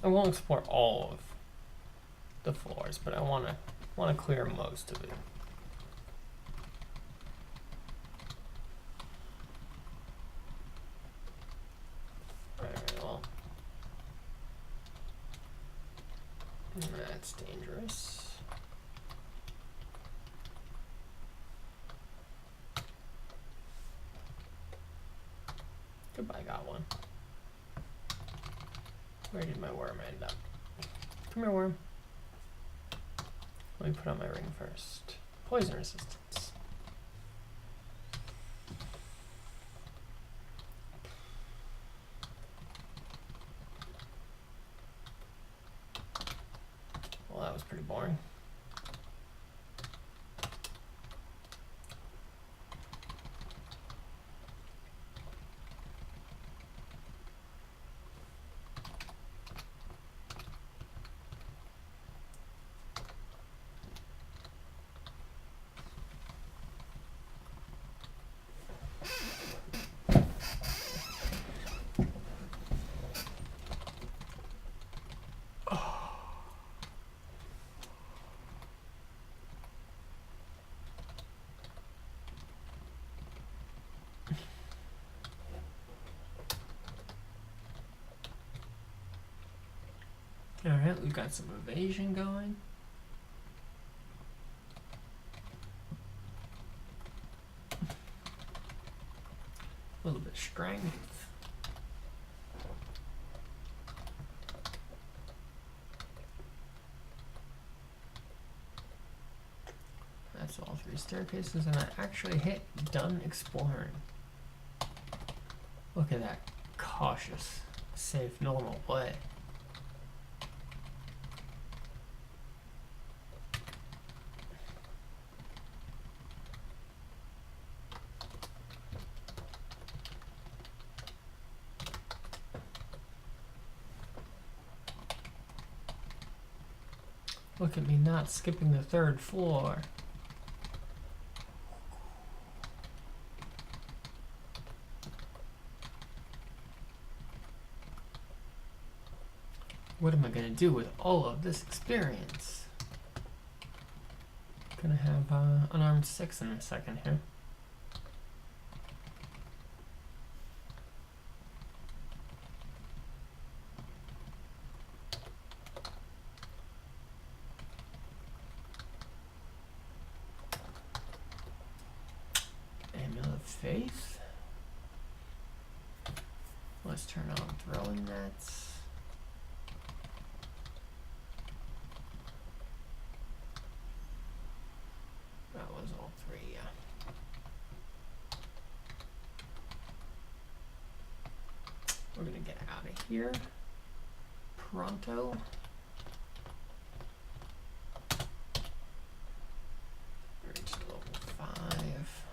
I won't explore all of the floors, but I wanna clear most of it. Alright, well, that's dangerous. Goodbye, got one. Where did my worm end up? Come here, worm. Let me put on my ring first. Poison resistance. Well, that was pretty boring. Alright, we've got some evasion going. A little bit of strength. That's all 3 staircases, and I actually hit done exploring. Look at that cautious, safe, normal play. Look at me not skipping the 3rd floor. What am I gonna do with all of this experience? Gonna have unarmed 6 in a second here. Amulet of Faith. Let's turn on throwing nets. That was all 3, yeah. We're gonna get out of here pronto. Reach level 5.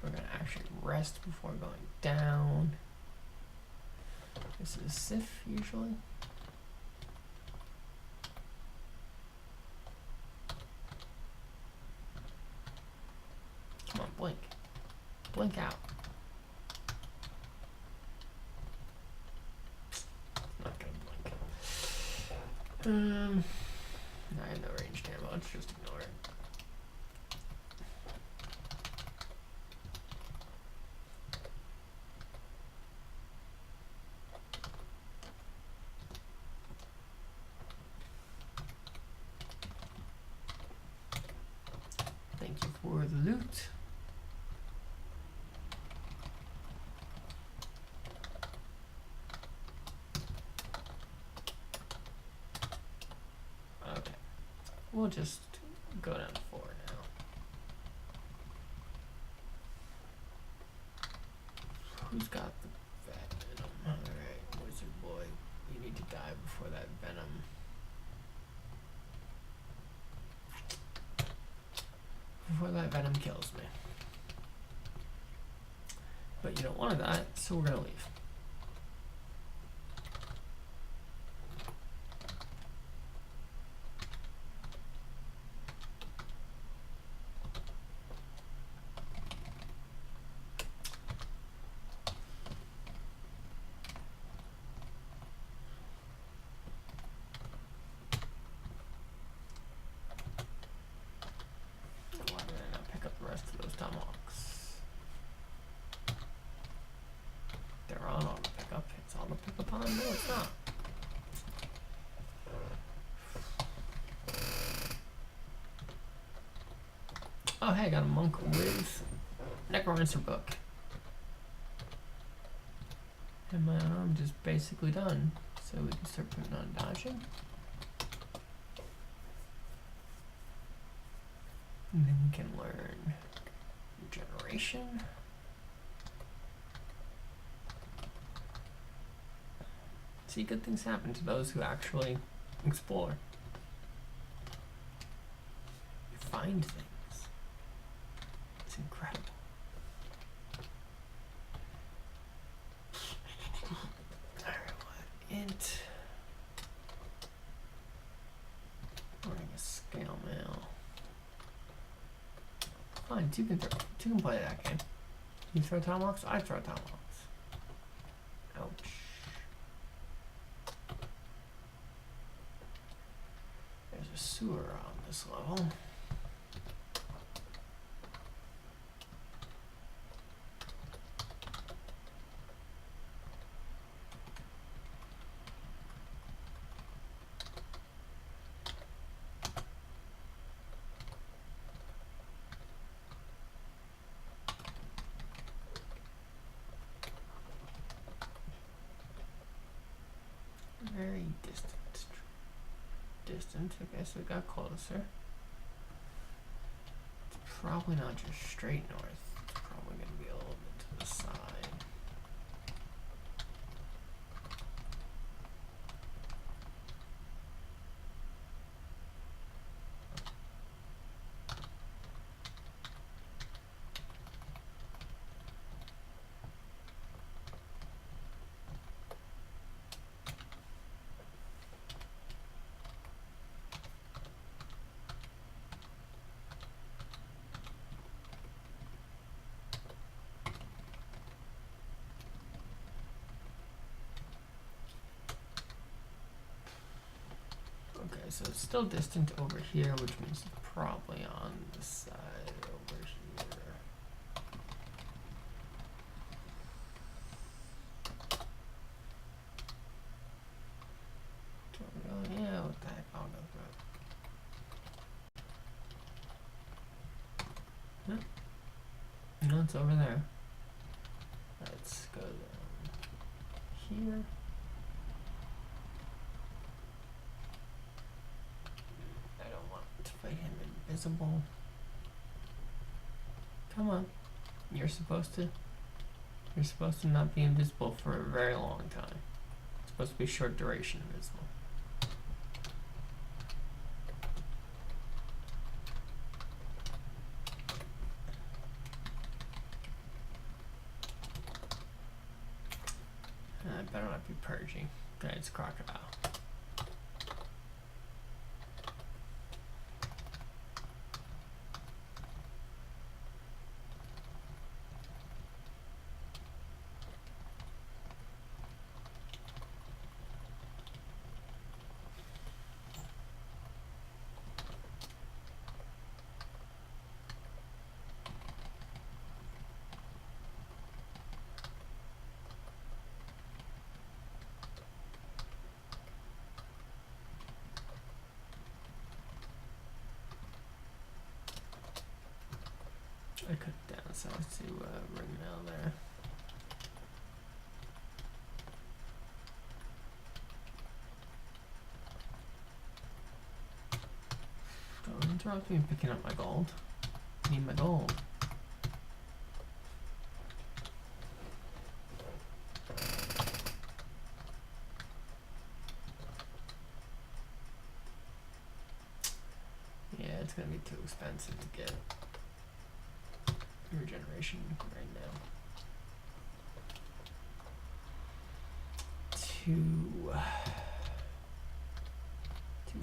We're gonna actually rest before going down. This is Sif usually. Come on, blink. Blink out. Not gonna blink. I have no ranged ammo, let's just ignore it. Thank you for the loot. Okay, we'll just go down to 4 now. Who's got the vet in them? Alright, die before that venom. Before that venom kills me. But you don't want to die, so we're gonna leave. Why did I not pick up the rest of those tomahawks? They're on auto pickup. It's auto pickup on? No, it's not. Oh, hey, I got a monk with Necromancer book. And my arm just basically done. So we can start putting on dodging. And then we can learn regeneration. See, good things happen to those who actually explore. You find things. It's incredible. Alright, what? Int. Learning a scale mail. Fine, two can play that game. You throw tomahawks, I throw tomahawks. Ouch. There's a sewer on this level. Very distant. Okay, so it got closer. It's probably not just straight north. It's probably going to be a little bit to the side. Okay, so it's still distant over here, which means it's probably on the side over here. Yeah, what the heck, I'll go through it. No, it's over there. Let's go down here. I don't want to fight him invisible. Come on. You're supposed to not be invisible for a very long time. It's supposed to be short duration invisible. I better not be purging. Okay, it's crocodile. I could downsize to ring mail there. Don't interrupt me picking up my gold. I need my gold. it's gonna be too expensive to get regeneration right now. Two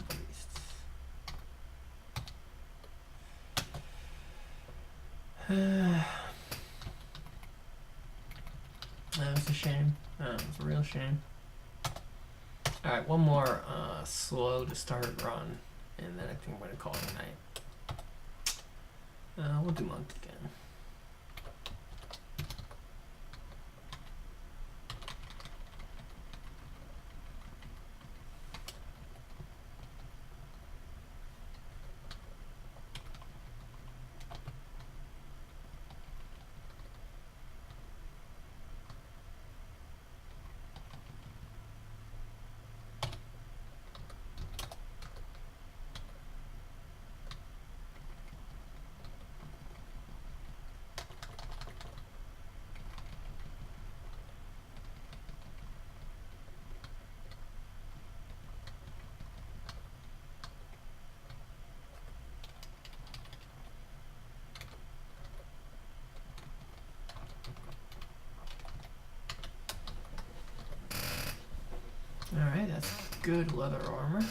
priests. That was a shame. That was a real shame. Alright, one more slow to start run, and then I think I'm going to call it a night. We'll do monk again. Alright, that's good leather armor.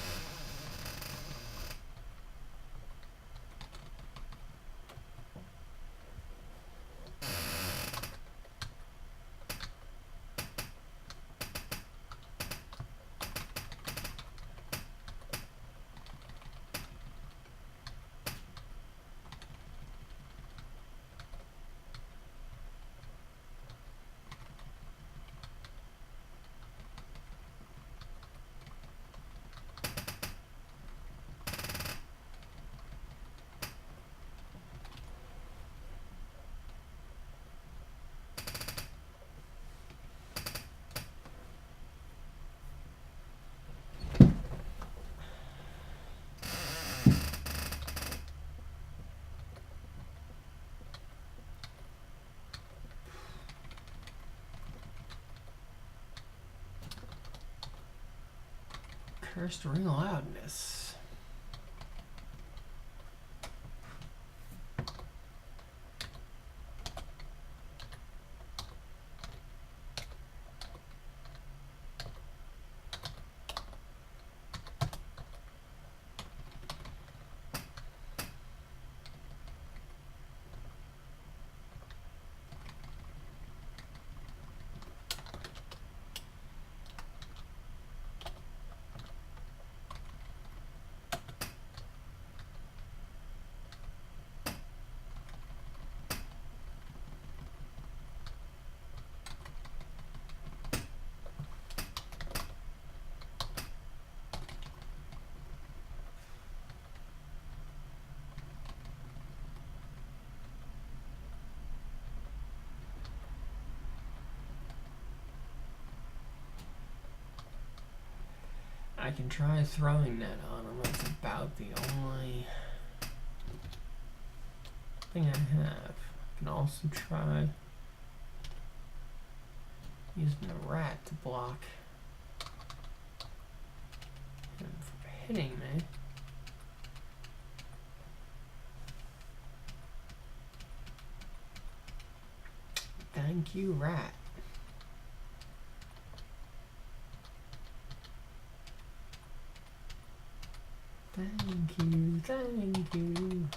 Cursed ring loudness. I can try throwing that on him. That's about the only thing I have. I can also try using the rat to block him from hitting me. Thank you, rat. Thank you, thank you.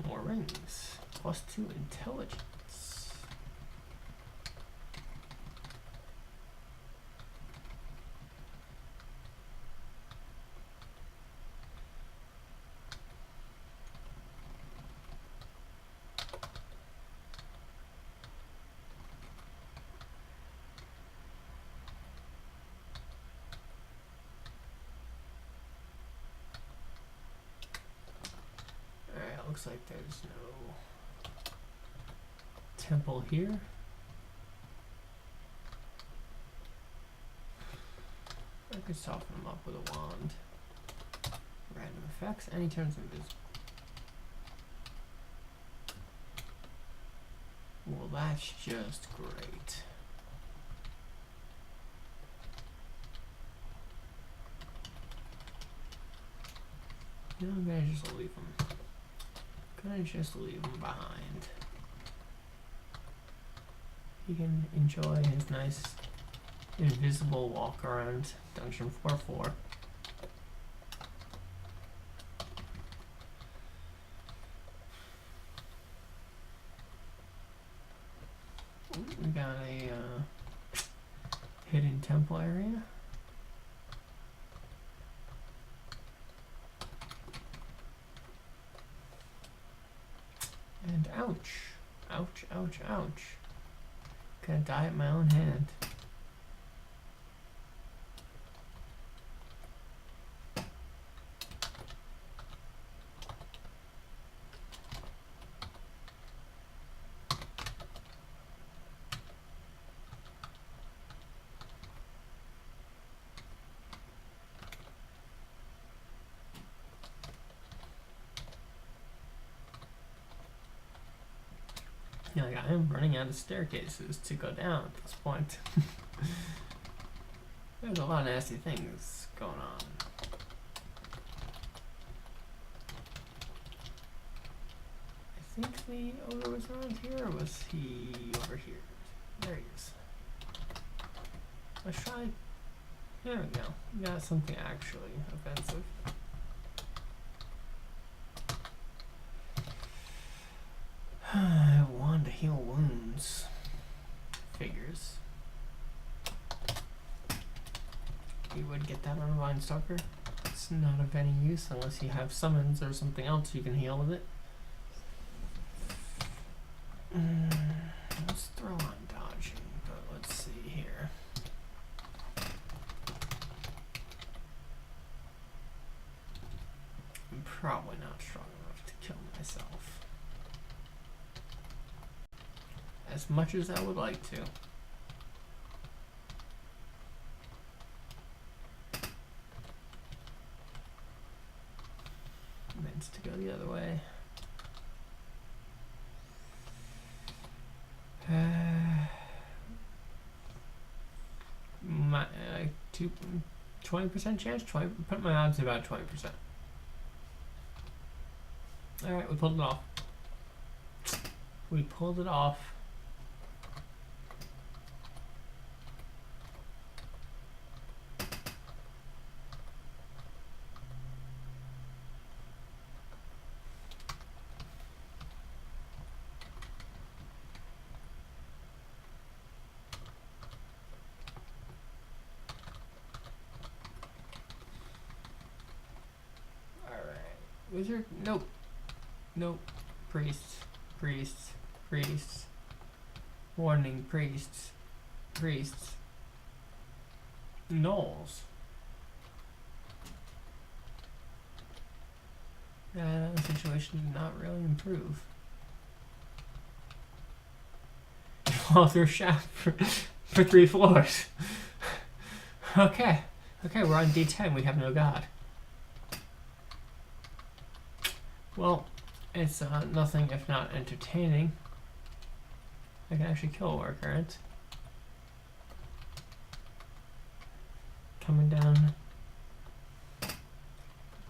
More rings. +2 intelligence. looks like there's no temple here. I could soften him up with a wand. Random effects, and he turns invisible. Well, that's just great. No, I'm gonna just leave him. Gonna just leave him behind. He can enjoy his nice invisible walk around Dungeon 4-4. We got a hidden temple area. And ouch. Ouch, ouch, ouch. Gonna die at my own hand. Yeah, like I am running out of staircases to go down at this point. There's a lot of nasty things going on. I think the ogre was around here, or was he over here? There he is. Let's try. There we go. We got something actually offensive. I want to heal wounds. Figures. You would get that on a Vine Stalker. It's not of any use unless you have summons or something else you can heal with it. Let's throw on dodging, but let's see here. I'm probably not strong enough to kill myself. As much as I would like to. Meant to go the other way. My 20% chance. Put my odds about 20%. All right, we pulled it off. We pulled it off. Wizard? Nope. Nope. Priests. Priests. Priests. Warning. Priests. Priests. Gnolls. The situation did not really improve. Fall through a shaft for 3 floors. Okay. Okay, we're on D10. We have no god. Well, it's nothing if not entertaining. I can actually kill a worker, right? Coming down.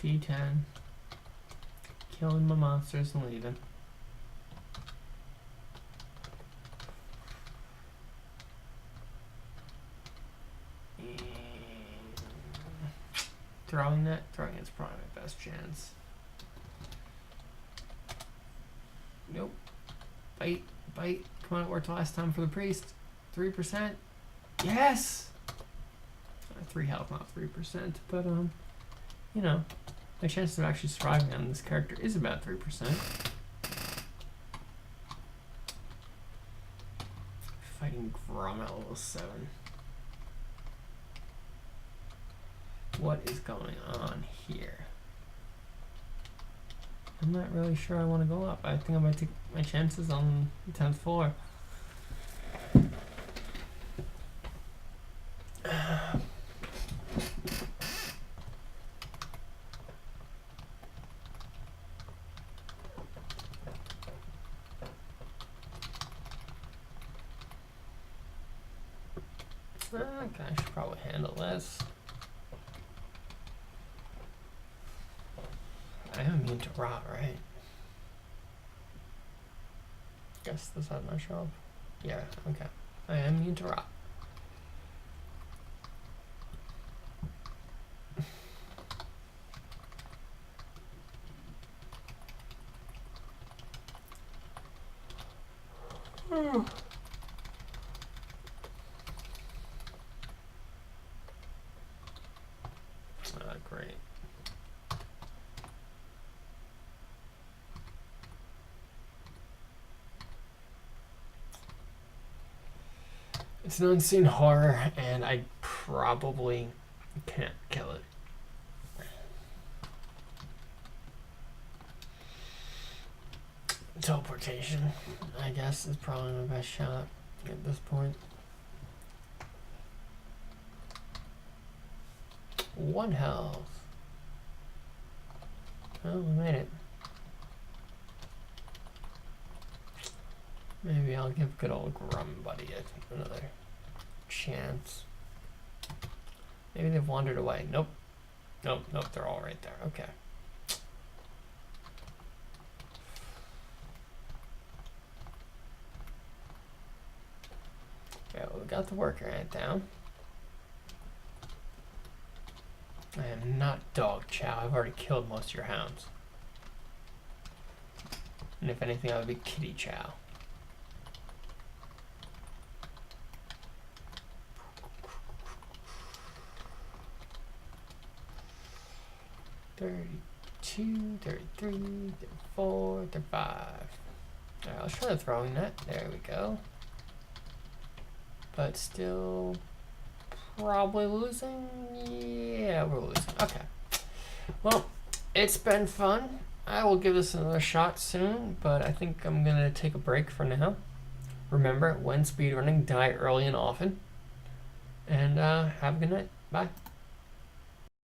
D10. Killing my monsters and leaving. And throwing is probably my best chance. Nope. Bite, bite. Come on, it worked last time for the priest. 3%. Yes! 3 health, not 3%. But, you know, my chance of actually surviving on this character is about 3%. Fighting Grom at level 7. What is going on here? I'm not really sure I want to go up. I think I might take my chances on the 10th floor. Okay, I should probably handle this. I am immune to rot, right? Guess this had my show up. Yeah, okay. I am immune to rot. Great. It's an unseen horror, and I probably can't kill it. Teleportation, I guess, is probably my best shot at this point. 1 health. Oh, we made it. Maybe I'll give good old Grum Buddy another chance. Maybe they've wandered away. Nope. Nope, nope, they're all right there. Okay. Yeah, well, we got the worker ant down. I am not dog chow. I've already killed most of your hounds. And if anything, I would be kitty chow. $32, $33, $34, $35. Alright, let's try the throwing net. There we go. But still probably losing. Yeah, we're losing. Okay. Well, it's been fun. I will give this another shot soon, but I think I'm going to take a break for now. Remember, when speedrunning, die early and often. And have a good night. Bye.